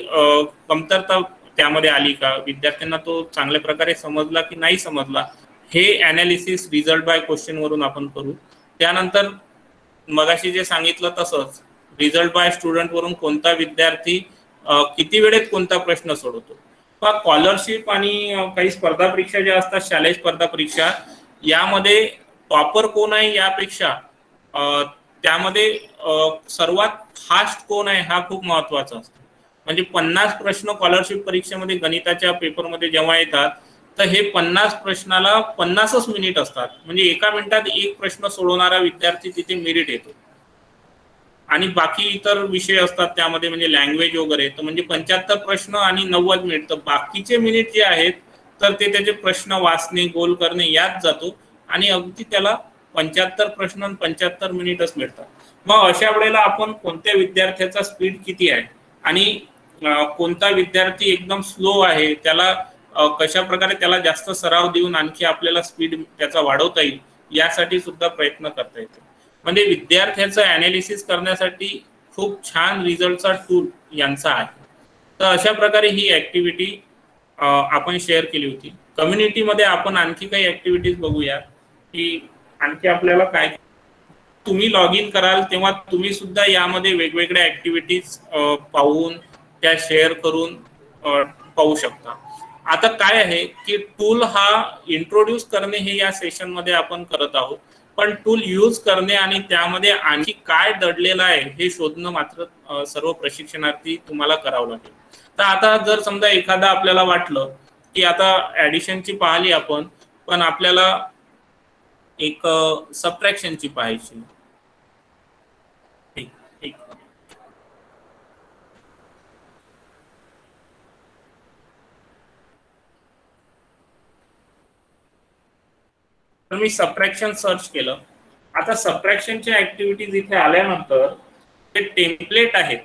कमतरता त्यामध्ये आली का, विद्यार्थ्यांना तो चांगल्या प्रकारे समजला की नाही समजला, हे ॲनालिसिस रिझल्ट बाय क्वेश्चन वरून आपण करू. त्यानंतर मगाशी जे सांगितलं तसंच रिझल्ट बाय स्टुडंट वरून कोणता विद्यार्थी किती वेळेत कोणता प्रश्न सोडवतो. स्कॉलरशिप आणि काही स्पर्धा परीक्षा ज्या असतात, शालेय स्पर्धा परीक्षा, यामध्ये टॉपर कोण आहे यापेक्षा त्यामध्ये सर्वात फास्ट कोण आहे हा खूप महत्वाचा असतो. म्हणजे 50 प्रश्न स्कॉलरशिप परीक्षेमध्ये गणिताच्या पेपरमध्ये जेव्हा येतात, तर हे 50 प्रश्नाला 50च मिनिट असतात. म्हणजे एका मिनिटात एक प्रश्न सोडवणारा विद्यार्थी तिथे मेरिट येतो. आणि बाकी इतर विषय असतात त्यामध्ये, म्हणजे लँग्वेज वगैरे, तर म्हणजे 75 प्रश्न आणि 90 मिनिट, तर बाकीचे मिनिट जे आहेत तर ते त्याचे प्रश्न वाचणे, गोल करणे यात जातो आणि अगदी त्याला 75 प्रश्न आणि 75 मिनिटच मिळतात. मग अशा वेळेला आपण कोणत्या विद्यार्थ्याचा स्पीड किती आहे आणि कोणता विद्यार्थी एकदम स्लो आहे, त्याला कशा प्रकारे त्याला जास्त सराव देऊन आणखी आपल्याला स्पीड त्याचा वाढवता येईल, यासाठी सुद्धा प्रयत्न करता येतो. म्हणजे विद्यार्थ्याचं ॲनालिसिस करण्यासाठी खूप छान रिझल्टचा टूल यांचा आहे. तर अशा प्रकारे ही ॲक्टिव्हिटी आपण शेअर केली होती. कम्युनिटीमध्ये आपण आणखी काही ॲक्टिव्हिटीज बघूया की आणखी आपल्याला काय. तुम्ही लॉग इन कराल तेव्हा तुम्ही सुद्धा यामध्ये वेगवेगळ्या ॲक्टिव्हिटीज पाहून त्या शेअर करून पाहू शकता. आता काय आहे की टूल हा इंट्रोड्यूस करणे हे या सेशनमध्ये आपण करत आहोत, पण टूल यूज करणे आणि त्यामध्ये आणखी काय दडलेलं आहे हे शोधणं मात्र सर्व प्रशिक्षणार्थी तुम्हाला करावं लागेल. तर आता जर समजा एखादा आपल्याला वाटलं की आता ॲडिशनची पाहिली आपण, पण आपल्याला एक सबट्रॅक्शनची पाहायची, ठीक. तर मी सबट्रॅक्शन सर्च केलं. आता सबट्रॅक्शनच्या ऍक्टिव्हिटीज इथे आल्यानंतर ते टेम्पलेट आहेत,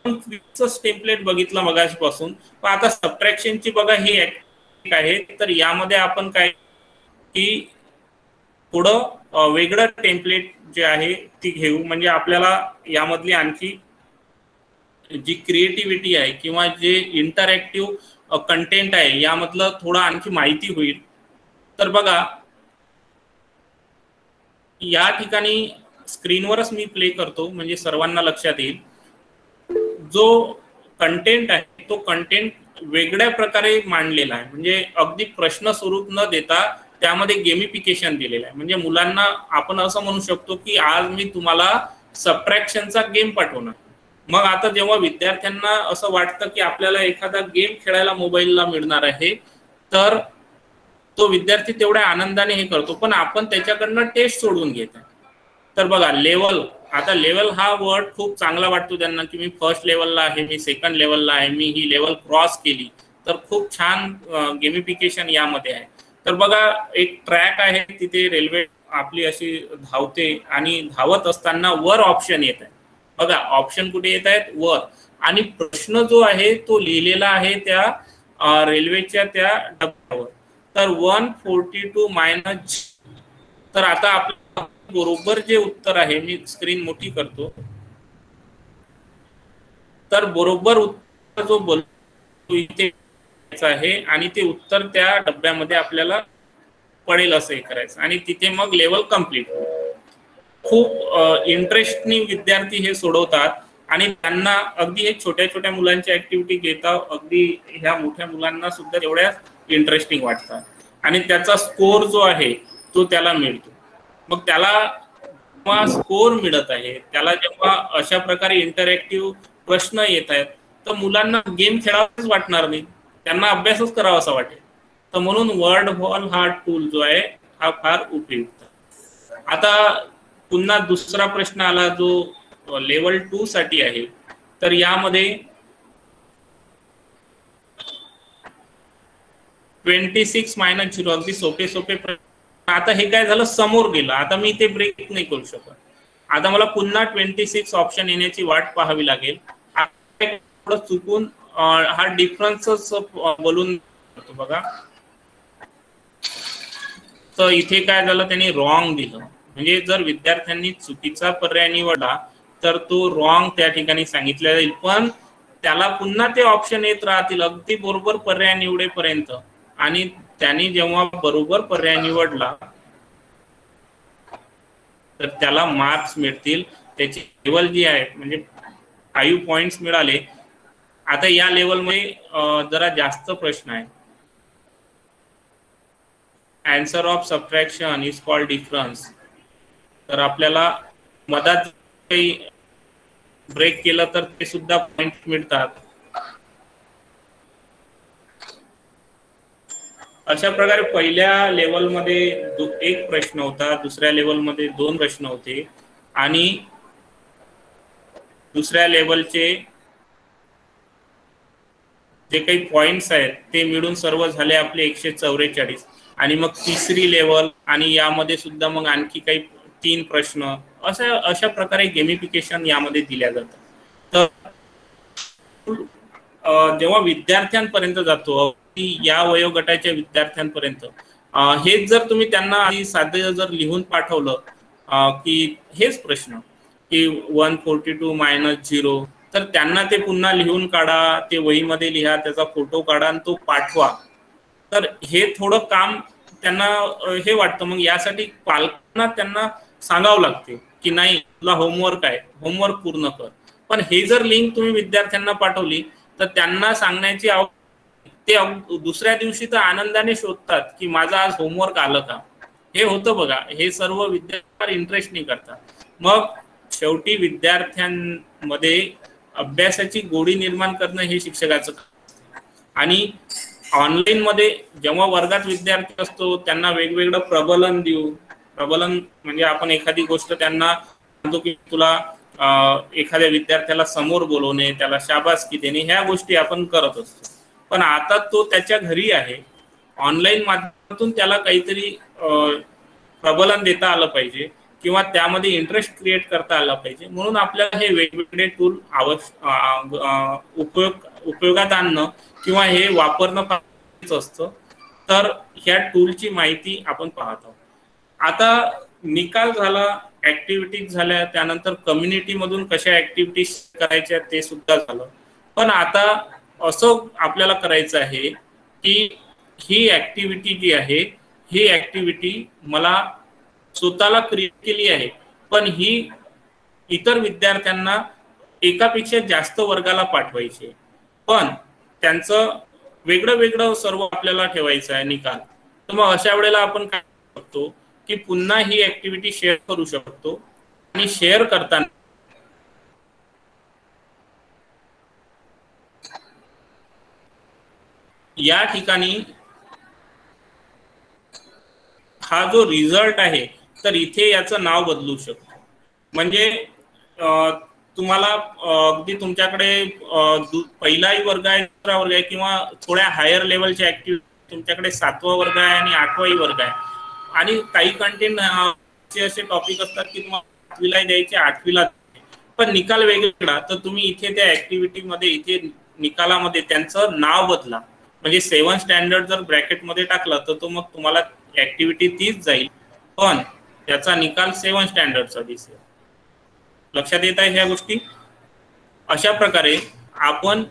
टेम्पलेट बघितलं मगाशीपासून, पण आता सबट्रॅक्शनची बघा ही आहे. तर यामध्ये आपण काय की थोडं वेगळं टेम्पलेट जे आहे ती घेऊ, म्हणजे आपल्याला यामधली आणखी जी क्रिएटिव्हिटी आहे किंवा जे इंटरॅक्टिव्ह कंटेंट आहे यामधलं थोडं आणखी माहिती होईल. तर बघा या ठिकाणी स्क्रीनवरच मी प्ले करतो म्हणजे सर्वांना लक्षात येईल. जो कंटेंट आहे तो कंटेंट वेगळ्या प्रकारे मांडलेला आहे, म्हणजे अगदी प्रश्न स्वरूप न देता त्यामध्ये गेमिफिकेशन दिलेलं आहे. म्हणजे मुलांना आपण असं म्हणू शकतो की आज मी तुम्हाला सबट्रॅक्शनचा गेम पाठवणार. मग आता जेव्हा विद्यार्थ्यांना असं वाटतं की आपल्याला एखादा गेम खेळायला मोबाईलला मिळणार आहे, तर तो विद्यार्थी तेवढ्या आनंदाने हे करतो, पण आपण त्याच्याकडनं टेस्ट सोडून घेत आहे. तर बघा लेवल आता लेवल हा वर्ड खूप चांगला वाटतो त्यांना की मी फर्स्ट लेवलला आहे, मी सेकंड लेवलला आहे, मी ही लेवल क्रॉस केली, तर खूप छान गेमिफिकेशन यामध्ये आहे. तर बघा एक ट्रॅक आहे, तिथे रेल्वे आपली अशी धावते आणि धावत असताना वर ऑप्शन येत आहे. बघा ऑप्शन कुठे येत आहेत? वर. आणि प्रश्न जो आहे तो लिहिलेला आहे त्या रेल्वेच्या त्या डब्यावर. तर 142 मायनस. तर आता आपलं बरोबर जे उत्तर आहे, मी स्क्रीन मोठी करतो, तर बरोबर उत्तर जो बोलतो इथे आहे आणि ते उत्तर त्या डब्यामध्ये आपल्याला पडेल असं हे करायचं आणि तिथे मग लेवल कंप्लीट. खूप इंटरेस्टनी विद्यार्थी हे सोडवतात आणि त्यांना अगदी हे छोट्या छोट्या मुलांची ऍक्टिव्हिटी घेतात, अगदी ह्या मोठ्या मुलांना सुद्धा तेवढ्या इंटरेस्टिंग वाटतात आणि त्याचा स्कोर जो आहे तो त्याला मिळतो. मग त्याला जेव्हा स्कोर मिळत आहे, त्याला जेव्हा अशा प्रकारे इंटरॅक्टिव्ह प्रश्न येत आहेत, तर मुलांना गेम खेळावाच वाटणार नाही, त्यांना अभ्यासच करावा असा वाटेल. तर म्हणून वर्ड वॉल हा टूल जो आहे हा फार उपयुक्त. आता पुन्हा दुसरा प्रश्न आला जो लेवल 2 साठी आहे. तर यामध्ये 26 मायनस 0 अगदी सोपे सोपे प्रश्न. आता हे काय झालं, समोर गेलं, आता मी ते ब्रेक नाही करू शकत. आता मला पुन्हा 26 ऑप्शन येण्याची वाट पाहावी लागेल. थोडं चुकून हा डिफरन्सच बोलून बघा. तर इथे काय झालं, त्यांनी रॉंग दिलं. म्हणजे जर विद्यार्थ्यांनी चुकीचा पर्याय निवडला तर तो रॉंग त्या ठिकाणी सांगितला जाईल, पण त्याला पुन्हा ते ऑप्शन येत राहतील अगदी बरोबर पर्याय निवडेपर्यंत. आणि त्यांनी जेव्हा बरोबर पर्याय निवडला तर त्याला मार्क्स मिळतील. त्याची लेवल जी आहे म्हणजे 5 पॉइंट्स मिळाले. आता या लेवलमध्ये जरा जास्त प्रश्न आहे. Answer of subtraction is called difference. तर आपल्याला मधात काही ब्रेक केलं तर ते सुद्धा पॉइंट मिळतात. अशा प्रकारे पहिल्या लेवलमध्ये एक प्रश्न होता, दुसऱ्या लेवलमध्ये 2 प्रश्न होते आणि दुसऱ्या लेवलचे जे काही पॉइंट्स आहेत ते मिळून सर्व झाले आपले 144. आणि मग तिसरी लेवल आणि यामध्ये सुद्धा मग आणखी काही 3 प्रश्न अशा प्रकारे गेमिफिकेशन यामध्ये दिल्या जातं. तर जेव्हा विद्यार्थ्यांपर्यंत जातो, या वयोगटाच्या विद्यार्थ्यांपर्यंत, हेच जर तुम्ही त्यांना आधी साधे जर लिहून पाठवलं की हेच प्रश्न की 142 मायनस 0, तर त्यांना ते पुन्हा लिहून काढा, ते वहीमध्ये लिहा, त्याचा फोटो काढा आणि तो पाठवा. तर हे थोडं काम त्यांना हे वाटतं. मग यासाठी पालकांना त्यांना सांगावं लागते की नाही, तुला होमवर्क आहे, होमवर्क पूर्ण कर. पण हे जर लिंक तुम्ही विद्यार्थ्यांना पाठवली तर त्यांना सांगण्याची ते दुसऱ्या दिवशी तर आनंदाने शोधतात की माझा आज होमवर्क आलं का. हे होतं बघा, हे सर्व विद्यार्थी इंटरेस्ट नाही करतात. मग शेवटी विद्यार्थ्यांमध्ये अभ्यासाची गोडी निर्माण करणं हे शिक्षकाचं काम. आणि ऑनलाईन मध्ये जेव्हा वर्गात विद्यार्थी असतो त्यांना वेगवेगळं प्रबलन देऊ. प्रबलन म्हणजे आपण एखादी गोष्ट त्यांना सांगतो की तुला एखाद्या विद्यार्थ्याला समोर बोलवणे, त्याला शाबासकी देणे, ह्या गोष्टी आपण करत असतो. पण आता तो त्याच्या घरी आहे, ऑनलाईन माध्यमातून त्याला काहीतरी प्रबलन देता आलं पाहिजे किंवा त्यामध्ये इंटरेस्ट क्रिएट करता आला पाहिजे. म्हणून आपल्याला हे वेगवेगळे टूल उपयोगात आणणं किंवा हे वापरणं फार असतं. तर ह्या टूलची माहिती आपण पाहत आहोत. आता निकाल झाला, ऍक्टिव्हिटीज झाल्या, त्यानंतर कम्युनिटी मधून कशा ऍक्टिव्हिटीज करायच्या ते सुद्धा झालं. पण आता असं आपल्याला करायचं आहे की ही ऍक्टिव्हिटी जी आहे, ही ऍक्टिव्हिटी मला स्वतःला क्रिएट केली आहे, पण ही इतर विद्यार्थ्यांना एकापेक्षा जास्त वर्गाला पाठवायची आहे. पण त्यांचं वेगळं वेगळं सर्व आपल्याला ठेवायचं आहे निकाल. तर मग अशा वेळेला आपण काय करू शकतो की पुन्हा ही ऍक्टिव्हिटी शेअर करू शकतो. आणि शेअर करताना या ठिकाणी हा जो रिझल्ट आहे तर इथे याचं नाव बदलू शकतो. म्हणजे तुम्हाला अगदी तुमच्याकडे पहिलाही वर्ग आहे, दुसरा वर्ग आहे किंवा थोड्या हायर लेवलच्या ऍक्टिव्हिटी तुमच्याकडे 7वा वर्ग आहे आणि 8वाही वर्ग आहे आणि काही कंटेंट असे टॉपिक असतात की तुम्हाला 8वीला द्यायचे 8वीला, पण निकाल वेगवेगळा. तर तुम्ही इथे त्या ऍक्टिव्हिटी मध्ये इथे निकालामध्ये त्यांचं नाव बदला. म्हणजे 7 स्टँडर्ड जर ब्रॅकेट मध्ये टाकलं तर तो मग तुम्हाला ऍक्टिव्हिटी तीच जाईल, पण त्याचा निकाल 7 स्टँडर्डचा दिसेल. लक्षात येत आहे ह्या गोष्टी? अशा प्रकारे आपण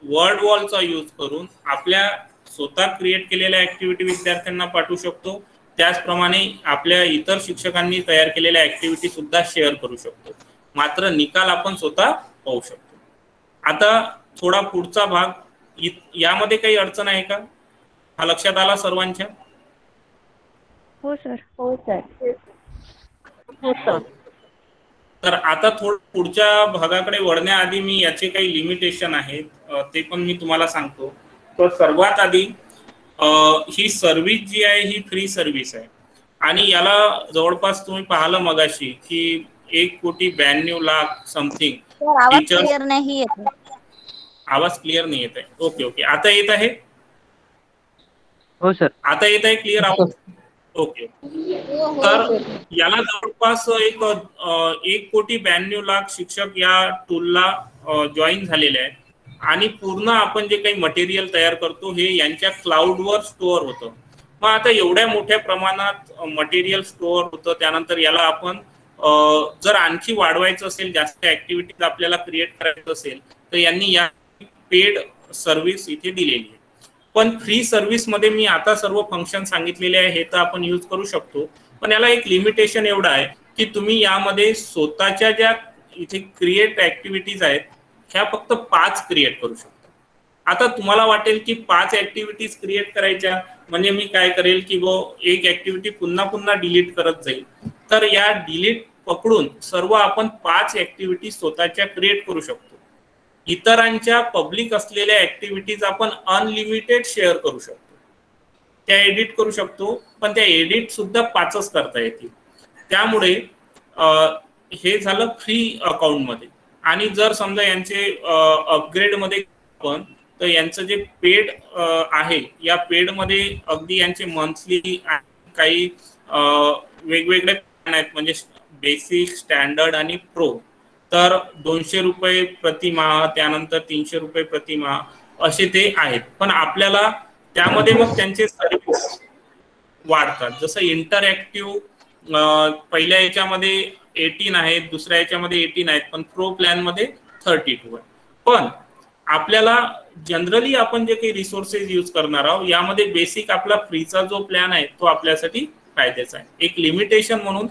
वर्ड वॉलचा यूज करून आपल्या स्वतः क्रिएट केलेल्या ऍक्टिव्हिटी विद्यार्थ्यांना पाठवू शकतो. त्याचप्रमाणे आपल्या इतर शिक्षकांनी तयार केलेल्या ऍक्टिव्हिटी सुद्धा शेअर करू शकतो. मात्र निकाल आपण स्वतः पाहू शकतो. आता थोडा पुढचा भाग, यामध्ये काही अडचण आहे का? हा लक्षात आला सर्वांच्या? हो सर. हो सर. हो सर. तर आता थोडं पुढच्या भागाकडे वळण्याआधी मी याचे काही लिमिटेशन आहेत ते पण मी तुम्हाला सांगतो. तर सर्वात आधी ही सर्व्हिस जी आहे ही फ्री सर्व्हिस आहे आणि याला जवळपास तुम्ही पाहिलं मगाशी की 1,92,00,000 समथिंग. आवाज क्लिअर नाही येत. आवाज क्लिअर नाही येत आहे. ओके ओके, आता येत आहे? हो सर. आता येत आहे क्लिअर आवाज? ओके. तर याला जवळपास 1,92,00,000 शिक्षक या टूलला जॉईन झालेले आहेत आणि पूर्ण आपण जे काही मटेरियल तयार करतो हे यांच्या क्लाउडवर स्टोअर होतं. मग आता एवढ्या मोठ्या प्रमाणात मटेरियल स्टोअर होतं, त्यानंतर याला आपण जर आणखी वाढवायचं असेल, जास्त ऍक्टिव्हिटीज आपल्याला क्रिएट करायचं असेल तर यांनी या पेड सर्व्हिस इथे दिलेली आहे. पण फ्री सर्व्हिस मध्ये मी आता सर्व फंक्शन सांगितलेले आहे हे तर आपण यूज करू शकतो, पण याला एक लिमिटेशन एवढं आहे की तुम्ही यामध्ये स्वतःच्या ज्या इथे क्रिएट ऍक्टिव्हिटीज आहेत ह्या फक्त 5 क्रिएट करू शकता. आता तुम्हाला वाटेल की 5 ऍक्टिव्हिटीज क्रिएट करायच्या म्हणजे मी काय करेल की एक ऍक्टिव्हिटी पुन्हा पुन्हा डिलीट करत जाईल. तर या डिलीट पकडून सर्व आपण 5 ऍक्टिव्हिटी स्वतःच्या क्रिएट करू शकतो. इतरांच्या पब्लिक असलेल्या ऍक्टिव्हिटीज आपण अनलिमिटेड शेअर करू शकतो, त्या एडिट करू शकतो, पण त्या एडिट सुद्धा 5च करता येतील. त्यामुळे हे झालं फ्री अकाउंट मध्ये. आणि जर समजा यांचे अपग्रेड मध्ये आपण तर यांचं जे पेड आहे या पेड मध्ये अगदी यांचे मंथली काही वेगवेगळे प्लॅन आहेत, म्हणजे बेसिक, स्टँडर्ड आणि प्रो. तर 200 रुपये प्रतिमाह, त्यानंतर 300 रुपये प्रतिमाह असे ते आहेत. पण आपल्याला त्यामध्ये मग त्यांचे सर्व्हिस वाढतात. जसं इंटरॅक्टिव्ह पहिल्या याच्यामध्ये 18 आहेत, दुसऱ्या याच्यामध्ये 18 आहेत, पण प्रो प्लॅन मध्ये 32 आहे. पण आपल्याला जनरली आपण जे काही रिसोर्सेस यूज करणार आहोत यामध्ये बेसिक आपला फ्रीचा जो प्लॅन आहे तो आपल्यासाठी फायद्याचा आहे. एक लिमिटेशन म्हणून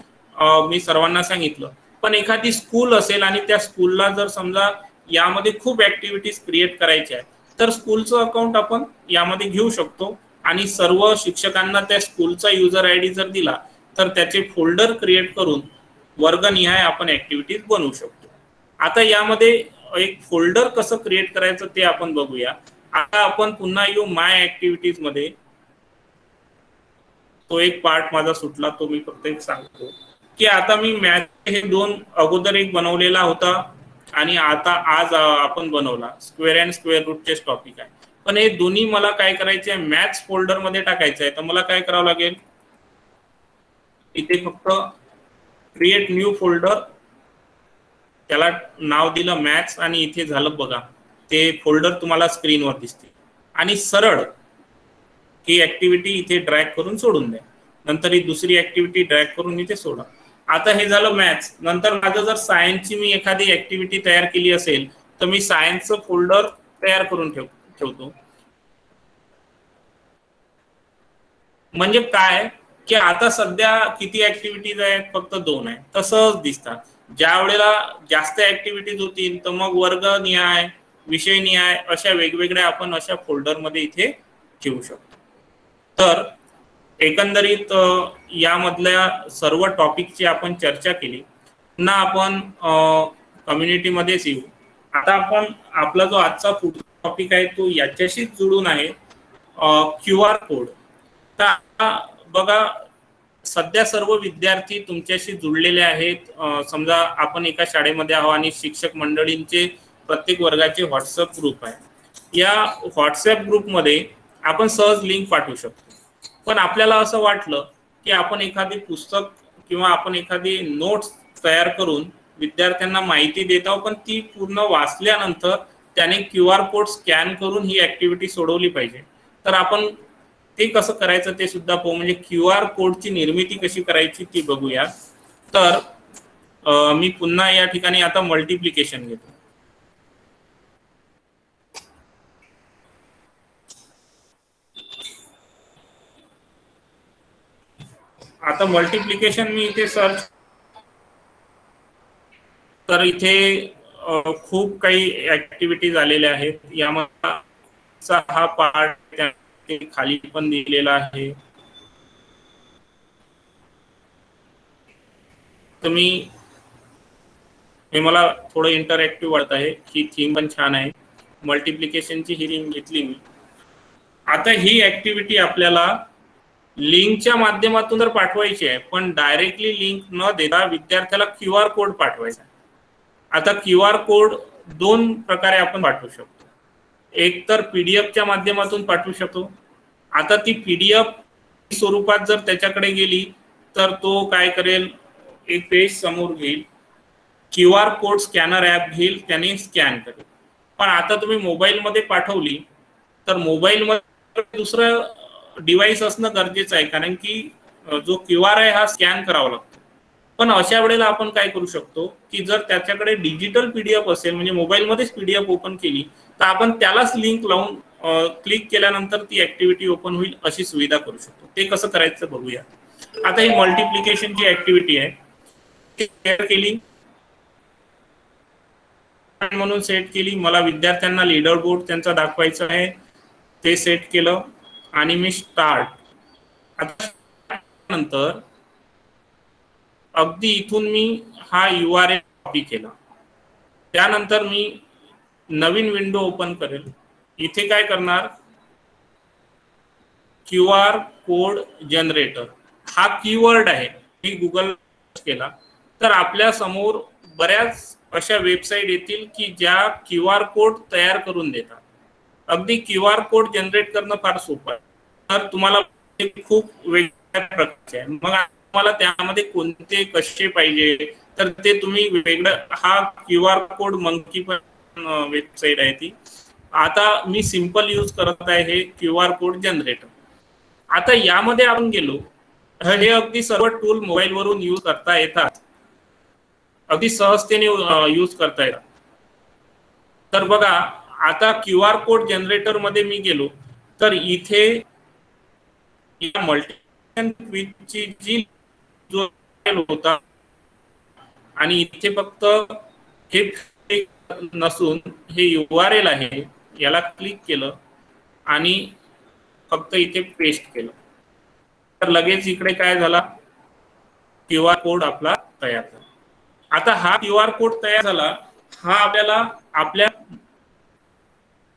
मी सर्वांना सांगितलं. पण एखादी स्कूल असेल आणि त्या स्कूलला जर समजा यामध्ये खूप ऍक्टिव्हिटीज क्रिएट करायच्या आहेत तर स्कूलचं अकाउंट आपण यामध्ये घेऊ शकतो आणि सर्व शिक्षकांना त्या स्कूलचा युजर आयडी जर दिला तर त्याचे फोल्डर क्रिएट करून वर्गनिहाय आपण ऍक्टिव्हिटीज बनवू शकतो. आता यामध्ये एक फोल्डर कसं क्रिएट करायचं ते आपण बघूया. आता आपण पुन्हा येऊ माय ऍक्टिव्हिटीज मध्ये. तो एक पार्ट माझा सुटला, तो मी फक्त एक सांगतो की आता मी मॅथ हे 2 अगोदर एक बनवलेला होता आणि आता आज आपण बनवला स्क्वेअर अँड स्क्वेअर रूटचे टॉपिक आहे. पण हे दोन्ही मला काय करायचे आहे, मॅथ्स फोल्डर मध्ये टाकायचं आहे. तर मला काय करावं लागेल, इथे फक्त क्रिएट न्यू फोल्डर, त्याला नाव दिलं मॅथ्स आणि इथे झालं बघा ते फोल्डर तुम्हाला स्क्रीनवर दिसते. आणि सरळ ही ऍक्टिव्हिटी इथे ड्रॅग करून सोडून द्या. नंतर ही दुसरी ऍक्टिव्हिटी ड्रॅग करून इथे सोडा. आता हे झालं मॅथ्स. नंतर माझं जर सायन्सची मी एखादी ऍक्टिव्हिटी तयार केली असेल तर मी सायन्सचं फोल्डर तयार करून ठेवतो. म्हणजे काय की आता सध्या किती ऍक्टिव्हिटीज आहेत, फक्त 2 आहेत. तसंच दिसतात. ज्या वेळेला जास्त ऍक्टिव्हिटीज होतील तर मग वर्गनिहाय, विषयनिहाय अशा वेगवेगळ्या आपण अशा फोल्डरमध्ये इथे ठेवू शकतो. तर एकंदरीत यामधल्या सर्व टॉपिकची आपण चर्चा केली. पुन्हा आपण कम्युनिटीमध्येच येऊ. आता आपण आपला जो आजचा पुढचा टॉपिक आहे तो याच्याशीच जुळून आहे, QR कोड. तर बघा सध्या सर्व विद्यार्थी तुमच्याशी जुळलेले आहेत. समजा आपण एका शाळेमध्ये आहोत आणि शिक्षक मंडळींचे प्रत्येक वर्गाचे व्हॉट्सअप ग्रुप आहे. या व्हॉट्सअप ग्रुपमध्ये आपण सहज लिंक पाठवू शकतो. पण आपल्याला असं वाटलं की आपण एखादी पुस्तक किंवा आपण एखादी नोट्स तयार करून विद्यार्थ्यांना माहिती देत आहोत, पण ती पूर्ण वाचल्यानंतर त्याने QR कोड स्कॅन करून ही ऍक्टिव्हिटी सोडवली पाहिजे. तर आपण ते कसं करायचं ते सुद्धा पाहू. म्हणजे QR कोडची निर्मिती कशी करायची ती बघूया. तर मी पुन्हा या ठिकाणी आता मल्टिप्लिकेशन घेतो. आता मल्टिप्लिकेशन मी इथे सर्च, तर इथे खूप काही ऍक्टिव्हिटीज आलेल्या आहेत. यामध्ये हा पार्ट खाली पण दिलेला आहे. तुम्ही हे मला थोडं इंटरॅक्टिव्ह वाटत आहे. ही थीम पण छान आहे. मल्टिप्लिकेशनची ही रिंग घेतली मी. आता ही ऍक्टिव्हिटी आपल्याला लिंकच्या माध्यमातून जर पाठवायची आहे, पण डायरेक्टली लिंक न देता विद्यार्थ्याला QR कोड पाठवायचा. आता QR कोड दोन प्रकारे आपण पाठवू शकतो. एक तर PDF माध्यमातून पाठवू शकतो. आता ती PDF स्वरूपात जर त्याच्याकडे गेली तर तो काय करेल, एक पेज समोर घेईल, QR कोड स्कॅनर ॲप घेईल, त्याने स्कॅन करेल. पण आता तुम्ही मोबाईलमध्ये पाठवली तर मोबाईलमध्ये दुसरं डिव्हाइस असणं गरजेचं आहे, कारण की जो QR आहे हा स्कॅन करावा लागतो. पण अशा वेळेला आपण काय करू शकतो की जर त्याच्याकडे डिजिटल PDF असेल, म्हणजे मोबाईलमध्येच PDF ओपन केली, तर आपण त्यालाच लिंक लावून क्लिक केल्यानंतर ती ऍक्टिव्हिटी ओपन होईल अशी सुविधा करू शकतो. ते कसं करायचं बघूया. आता ही मल्टिप्लिकेशनची ऍक्टिव्हिटी आहे, ती शेअर केली म्हणून सेट केली. मला विद्यार्थ्यांना लीडर बोर्ड त्यांचा दाखवायचा आहे, ते सेट केलं आणि मी स्टार्ट. आता नंतर अगदी इथून मी हा URL कॉपी केला. त्यानंतर मी नवीन विंडो ओपन करेल. इथे काय करणार, QR कोड जनरेटर हा कीवर्ड आहे. मी गुगल केला तर आपल्या समोर बऱ्याच अशा वेबसाईट येतील की ज्या QR कोड तयार करून देतात. अगदी QR कोड जनरेट करणं फार सोपं आहे. तर तुम्हाला खूप वेगवेगळ्या प्रकारचे आहे. मग तुम्हाला त्यामध्ये कोणते कसे पाहिजे तर ते तुम्ही वेगळं, हा QR कोड मंकी पण वेबसाईट आहे ती. आता मी सिंपल यूज करत आहे हे QR कोड जनरेटर. आता यामध्ये आपण गेलो, हे अगदी सर्व टूल मोबाईल वरून यूज करता येतात, अगदी सहजतेने यूज करता येतात. तर बघा, आता QR कोड जनरेटर मध्ये मी गेलो तर इथे या मल्टिप्लिकेशन क्विजची जी जो होता आणि इथे फक्त हे नसून हे URL आहे, याला क्लिक केलं आणि फक्त इथे पेस्ट केलं तर लगेच इकडे काय झाला, QR कोड आपला तयार झाला. आता हा QR कोड तयार झाला, हा आपल्याला आपल्या,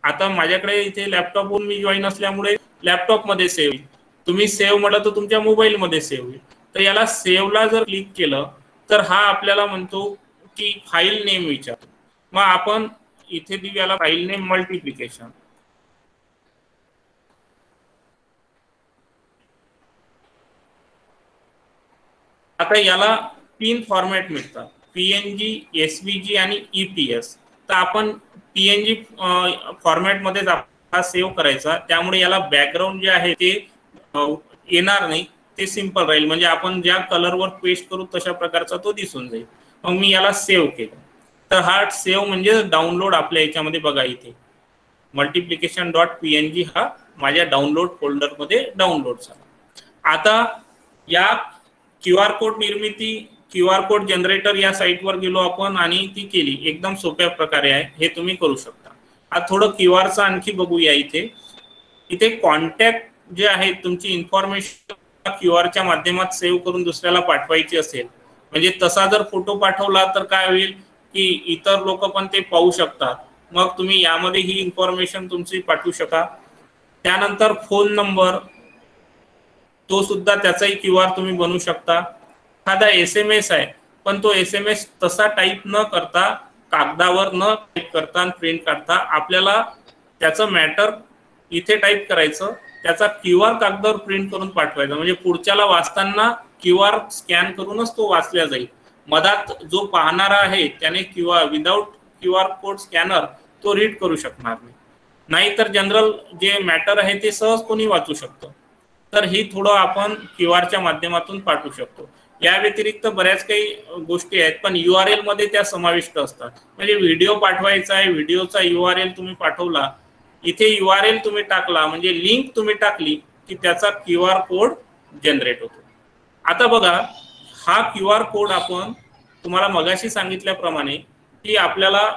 आता माझ्याकडे इथे लॅपटॉपवरून मी जॉईन असल्यामुळे लॅपटॉपमध्ये सेव्ह होईल. तुम्ही सेव्ह म्हटलं तर तुमच्या मोबाईलमध्ये सेव्ह होईल. तर याला सेव्हला जर क्लिक केलं तर हा आपल्याला म्हणतो की फाईल नेम विचारतो. मग आपण इथे देऊ याला फाईल नेम मल्टिप्लिकेशन. आता याला 3 फॉर्मॅट मिळतात, PNG, SVG आणि EPS. तर आपण PNG फॉर्मॅट मध्ये हा सेव्ह करायचा, त्यामुळे याला बॅकग्राऊंड जे आहे ते येणार नाही, ते सिंपल राहील. म्हणजे आपण ज्या कलरवर पेस्ट करू तशा प्रकारचा तो दिसून जाईल. मग मी याला सेव्ह केलं तर हा सेव्ह म्हणजे डाउनलोड आपल्या याच्यामध्ये बघा, इथे multiplication.png हा माझ्या डाउनलोड फोल्डरमध्ये डाउनलोड झाला. आता या QR कोड निर्मिती, QR कोड जनरेटर या साईटवर गेलो आपण आणि ती केली. एकदम सोप्या प्रकारे आहे, हे तुम्ही करू शकता. आता थोडं QRचं आणखी बघूया. इथे कॉन्टॅक्ट जे आहे, तुमची इन्फॉर्मेशन QRच्या माध्यमात सेव्ह करून दुसऱ्याला पाठवायची असेल, म्हणजे तसा जर फोटो पाठवला तर काय होईल की इतर लोक पण ते पाहू शकतात. मग तुम्ही यामध्ये ही इन्फॉर्मेशन तुमची पाठवू शकता. त्यानंतर फोन नंबर, तो सुद्धा त्याचाही QR तुम्ही बनवू शकता. एखादा SMS आहे पण तो SMS तसा टाईप न करता, कागदावर न टाईप करता आणि प्रिंट काढता आपल्याला त्याचं मॅटर इथे टाईप करायचं, त्याचा QR कागदावर प्रिंट करून पाठवायचा, म्हणजे पुढच्याला वाचताना QR स्कॅन करूनच तो वाचल्या जाईल. मधात जो पाहणारा आहे त्याने विदाउट QR कोड स्कॅनर तो रीड करू शकणार नाही. नाहीतर जनरल जे मॅटर आहे ते सहज कोणी वाचू शकतो. तर ही थोडं आपण QRच्या माध्यमातून पाठवू शकतो. या व्यतिरिक्त बऱ्याच काही गोष्टी आहेत पण URL मध्ये त्या समाविष्ट असतात. म्हणजे व्हिडिओ पाठवायचा आहे, व्हिडिओचा URL तुम्ही पाठवला, इथे URL तुम्ही टाकला म्हणजे लिंक तुम्ही टाकली की त्याचा QR कोड जनरेट होतो. आता बघा हा QR कोड आपण तुम्हाला मगाशी सांगितल्याप्रमाणे की आपल्याला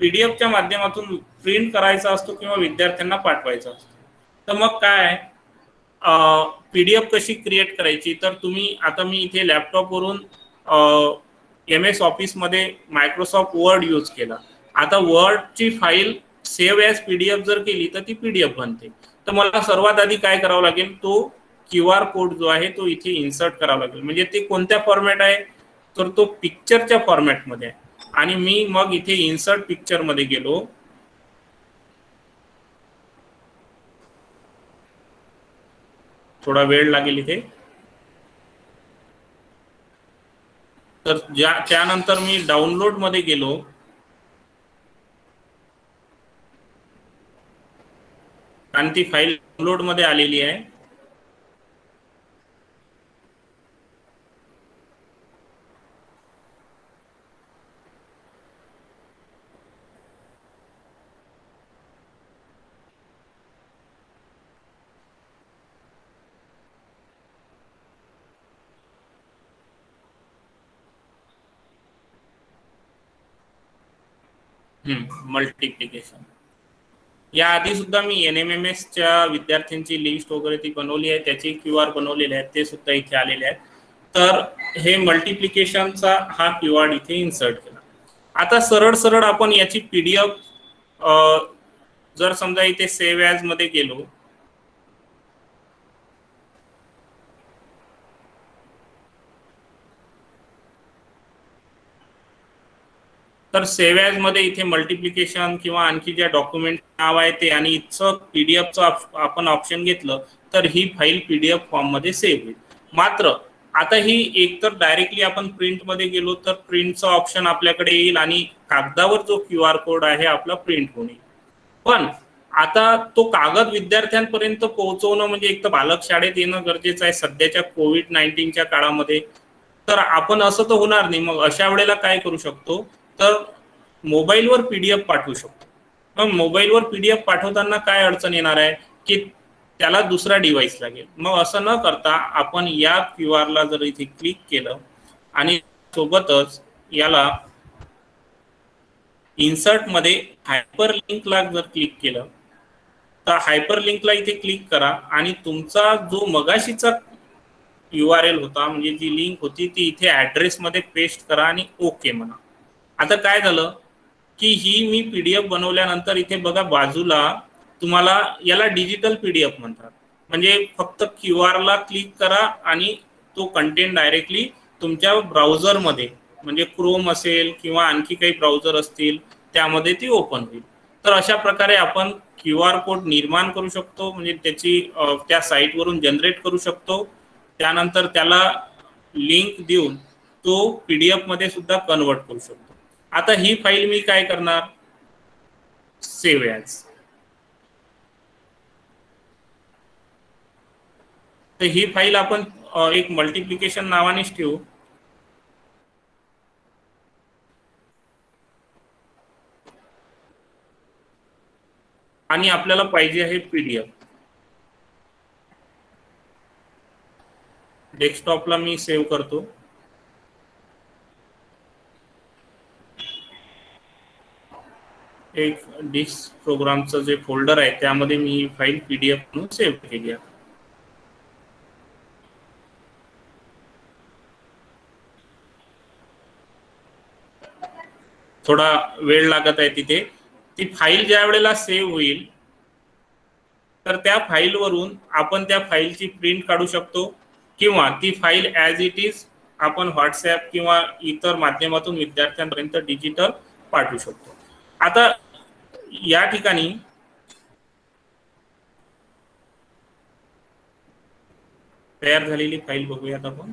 PDF माध्यमातून प्रिंट करायचा असतो किंवा विद्यार्थ्यांना पाठवायचा असतो. तर मग काय PDF कशी क्रिएट करायची, तर तुम्ही आता मी इथे लॅपटॉपवरून MS ऑफिस मध्ये मायक्रोसॉफ्ट वर्ड यूज केला. आता वर्डची फाईल सेव्ह ॲज PDF जर केली तर ती PDF बनते. तर मला सर्वात आधी काय करावं लागेल, तो QR कोड जो आहे तो इथे इन्सर्ट करावा लागेल. म्हणजे ते कोणत्या फॉर्मॅट आहे, तर तो पिक्चरच्या फॉर्मॅटमध्ये आहे. आणि मी मग इथे इन्सर्ट पिक्चर मध्ये गेलो. थोडा वेळ लागेल इथे. तर त्यानंतर मी डाउनलोड मध्ये गेलो. आणि ती फाईल डाउनलोड मध्ये आलेली आहे. मल्टिप्लिकेशन या आधी सुद्धा मी NMMS च्या विद्यार्थ्यांची लिस्ट वगैरे ती बनवली आहे, त्याची QR बनवलेले आहेत, ते सुद्धा इथे आलेले आहेत. तर हे मल्टिप्लिकेशनचा हा QR इथे इन्सर्ट केला. आता सरळ सरळ आपण याची PDF जर समजा इथे सेव्ह ॲज मध्ये गेलो, तर सेव्ह ॲज मध्ये इथे मल्टिप्लिकेशन किंवा आणखी ज्या डॉक्युमेंट नाव आहे ते आणि इथचं PDFचं आपण ऑप्शन घेतलं तर ही फाईल PDF फॉर्म मध्ये सेव्ह होईल. मात्र आता ही एकतर डायरेक्टली आपण प्रिंट मध्ये गेलो तर प्रिंटचं ऑप्शन आपल्याकडे येईल आणि कागदावर जो QR कोड आहे आपला प्रिंट होऊन येईल. पण आता तो कागद विद्यार्थ्यांपर्यंत पोहोचवणं म्हणजे एक तर बालक शाळेत येणं गरजेचं आहे सध्याच्या COVID-19च्या काळामध्ये. तर आपण असं तर होणार नाही. मग अशा वेळेला काय करू शकतो, तर मोबाईलवर PDF पाठवू शकतो. मग मोबाईलवर PDF पाठवताना काय अडचण येणार आहे की त्याला दुसरा डिव्हाइस लागेल. मग असं न करता आपण या QR ला जर इथे क्लिक केलं आणि सोबतच याला इन्सर्ट मध्ये हायपरलिंकला जर क्लिक केलं तर हायपरलिंकला इथे क्लिक करा आणि तुमचा जो मगाशीचा URL होता म्हणजे जी लिंक होती ती इथे ॲड्रेस मध्ये पेस्ट करा आणि ओके म्हणा. आता काय झालं की ही मी PDF बनवल्यानंतर इथे बघा बाजूला तुम्हाला याला डिजिटल PDF म्हणतात. म्हणजे फक्त QR ला क्लिक करा आणि तो कंटेंट डायरेक्टली तुमच्या ब्राउझरमध्ये म्हणजे क्रोम असेल किंवा आणखी काही ब्राउझर असतील त्यामध्ये ती ओपन होईल. तर अशा प्रकारे आपण QR कोड निर्माण करू शकतो, म्हणजे त्याची त्या साईटवरून जनरेट करू शकतो. त्यानंतर त्याला लिंक देऊन तो PDF मध्ये सुद्धा कन्वर्ट करू शकतो. आता ही फाईल मी काय करणार, सेव्ह ॲज. तर ही फाईल आपण एक मल्टिप्लिकेशन नावानेच ठेवू. आणि आपल्याला पाहिजे आहे PDF. डेस्कटॉपला मी सेव्ह करतो. एक डिस्क प्रोग्रामचं जे फोल्डर आहे त्यामध्ये मी ही फाईल PDF म्हणून सेव्ह केली आहे. थोडा वेळ लागत आहे तिथे. ती फाईल ज्या वेळेला सेव्ह होईल तर त्या फाईलवरून आपण त्या फाईलची प्रिंट काढू शकतो किंवा ती फाईल ॲज इट इज आपण व्हॉट्सॲप किंवा इतर माध्यमातून विद्यार्थ्यांपर्यंत डिजिटल पाठवू शकतो. आता या ठिकाणी तयार झालेली फाईल बघूयात आपण.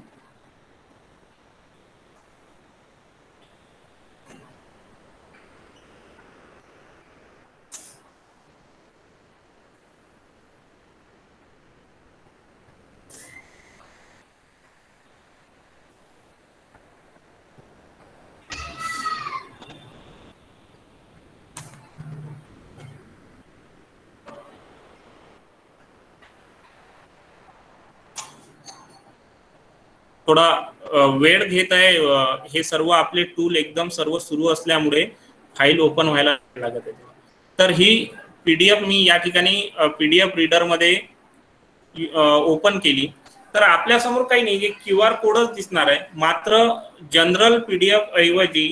थोडा वेळ घेत आहे. हे सर्व आपले टूल एकदम सर्व सुरू असल्यामुळे फाईल ओपन व्हायला लागत आहे. तर ही पीडीएफ मी या ठिकाणी पीडीएफ रीडर मध्ये ओपन केली तर आपल्या समोर काही नाही, एक QR कोडच दिसणार आहे. मात्र जनरल पीडीएफ ऐवजी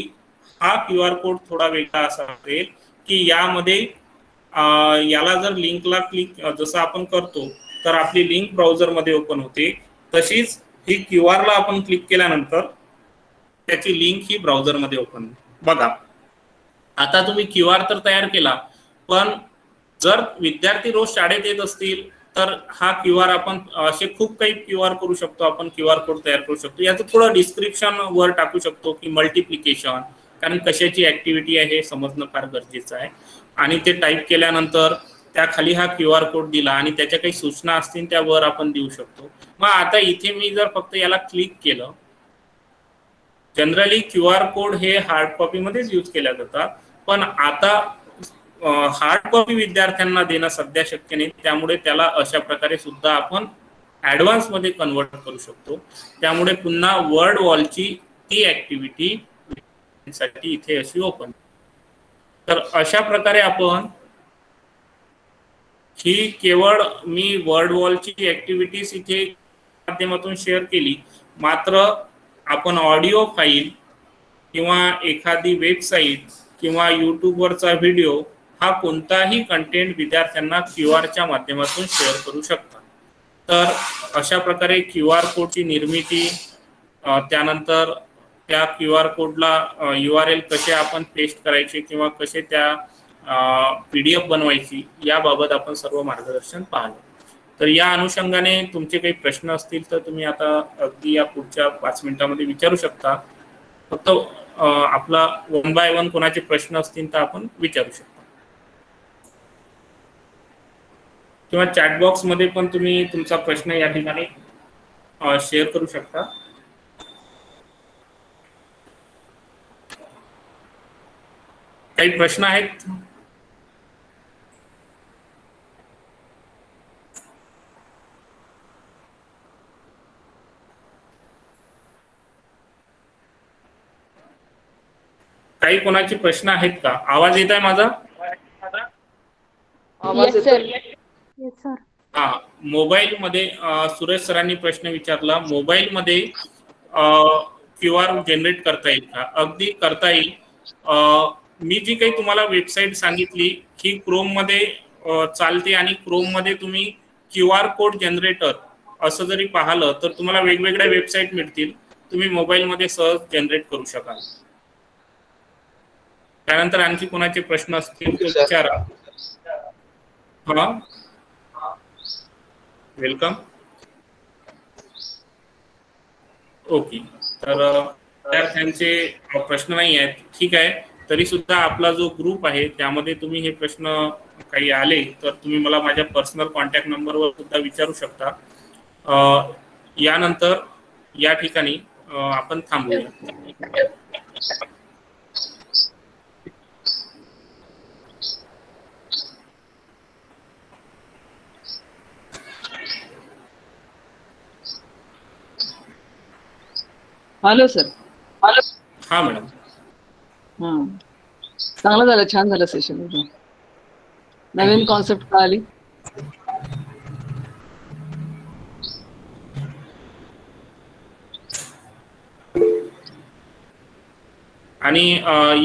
हा QR कोड थोडा वेगळा असा असेल की यामध्ये याला जर लिंकला क्लिक जसं आपण करतो तर आपली लिंक ब्राउझर मध्ये ओपन होते, तशीच ही QR ला आपण क्लिक केल्यानंतर त्याची लिंक ही ब्राउझर मध्ये ओपन. बघा आता तुम्ही QR तर तयार केला, पण जर विद्यार्थी रोज शाळेत येत असतील तर हा QR आपण असे खूप काही QR करू शकतो. आपण QR कोड तयार करू शकतो. याचं थोडं डिस्क्रिप्शन वर टाकू शकतो की मल्टिप्लिकेशन, कारण कशाची ऍक्टिव्हिटी आहे हे समजणं फार गरजेचं आहे. आणि ते टाईप केल्यानंतर त्या खाली हा QR कोड दिला आणि त्याच्या काही सूचना असतील त्यावर आपण देऊ शकतो. मग आता इथे मी जर फक्त याला क्लिक केलं, जनरली QR कोड हे हार्ड कॉपी मध्येच यूज केल्या जातात, पण आता हार्ड कॉपी विद्यार्थ्यांना देणं सध्या शक्य नाही, त्यामुळे त्याला अशा प्रकारे सुद्धा आपण ॲडव्हान्स मध्ये कन्वर्ट करू शकतो. त्यामुळे पुन्हा वर्ड वॉलची ती ऍक्टिव्हिटी साठी इथे अशी ओपन. तर अशा प्रकारे आपण ही केवळ मी वर्ड वॉलची ऍक्टिव्हिटीज इथे माध्यमातून शेअर केली, मात्र आपण ऑडिओ फाईल किंवा एखादी वेबसाईट किंवा यूट्यूबवरचा व्हिडिओ हा कोणताही कंटेंट विद्यार्थ्यांना QR माध्यमातून शेअर करू शकता. तर अशा प्रकारे QR कोडची निर्मिती, त्यानंतर त्या QR कोडला URL कसे आपण पेस्ट करायचे किंवा कसे त्या PDF बनवायची याबाबत आपण सर्व मार्गदर्शन पाहिलं. तर या अनुषंगाने तुमचे काही प्रश्न असतील तर तुम्ही आता अगदी या पुढच्या 5 मिनिटांमध्ये विचारू शकता. फक्त आपला 1 बाय 1 कोणाचे प्रश्न असतील तर आपण विचारू शकता किंवा चॅट बॉक्स मध्ये पण तुम्ही तुमचा प्रश्न या ठिकाणी शेअर करू शकता. काही प्रश्न आहेत? काही कोणाचे प्रश्न आहेत का? आवाज येत आहे माझा? Yes sir. Yes sir. हा, मोबाईल मध्ये सुरेश सरांनी प्रश्न विचारला, मोबाईल मध्ये QR जनरेट करता येईल का? अगदी करता येईल. मी जी काही तुम्हाला वेबसाईट सांगितली ही क्रोम मध्ये चालते आणि क्रोम मध्ये तुम्ही QR कोड जनरेटर असं जरी पाहिलं तर तुम्हाला वेगवेगळ्या वेबसाईट मिळतील, तुम्ही मोबाईल मध्ये सहज जनरेट करू शकाल. त्यानंतर आणखी कोणाचे प्रश्न असतील तर विचारा. हा, वेलकम. ओके, तर विद्यार्थ्यांचे प्रश्न नाही आहेत, ठीक आहे. तरी सुद्धा आपला जो ग्रुप आहे त्यामध्ये तुम्ही हे प्रश्न काही आले तर तुम्ही मला माझ्या पर्सनल कॉन्टॅक्ट नंबरवर सुद्धा विचारू शकता. यानंतर या ठिकाणी आपण थांबूया. Hello sir. हा मॅडम. चांगलं झालं, छान झालं सेशन. नवीन कॉन्सेप्ट का आली? आणि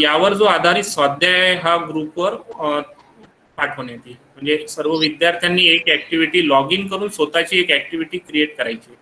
यावर जो आधारित स्वाध्याय हा ग्रुपवर पाठवण्यात येईल. म्हणजे सर्व विद्यार्थ्यांनी एक ऍक्टिव्हिटी लॉग इन करून स्वतःची एक ऍक्टिव्हिटी क्रिएट करायची.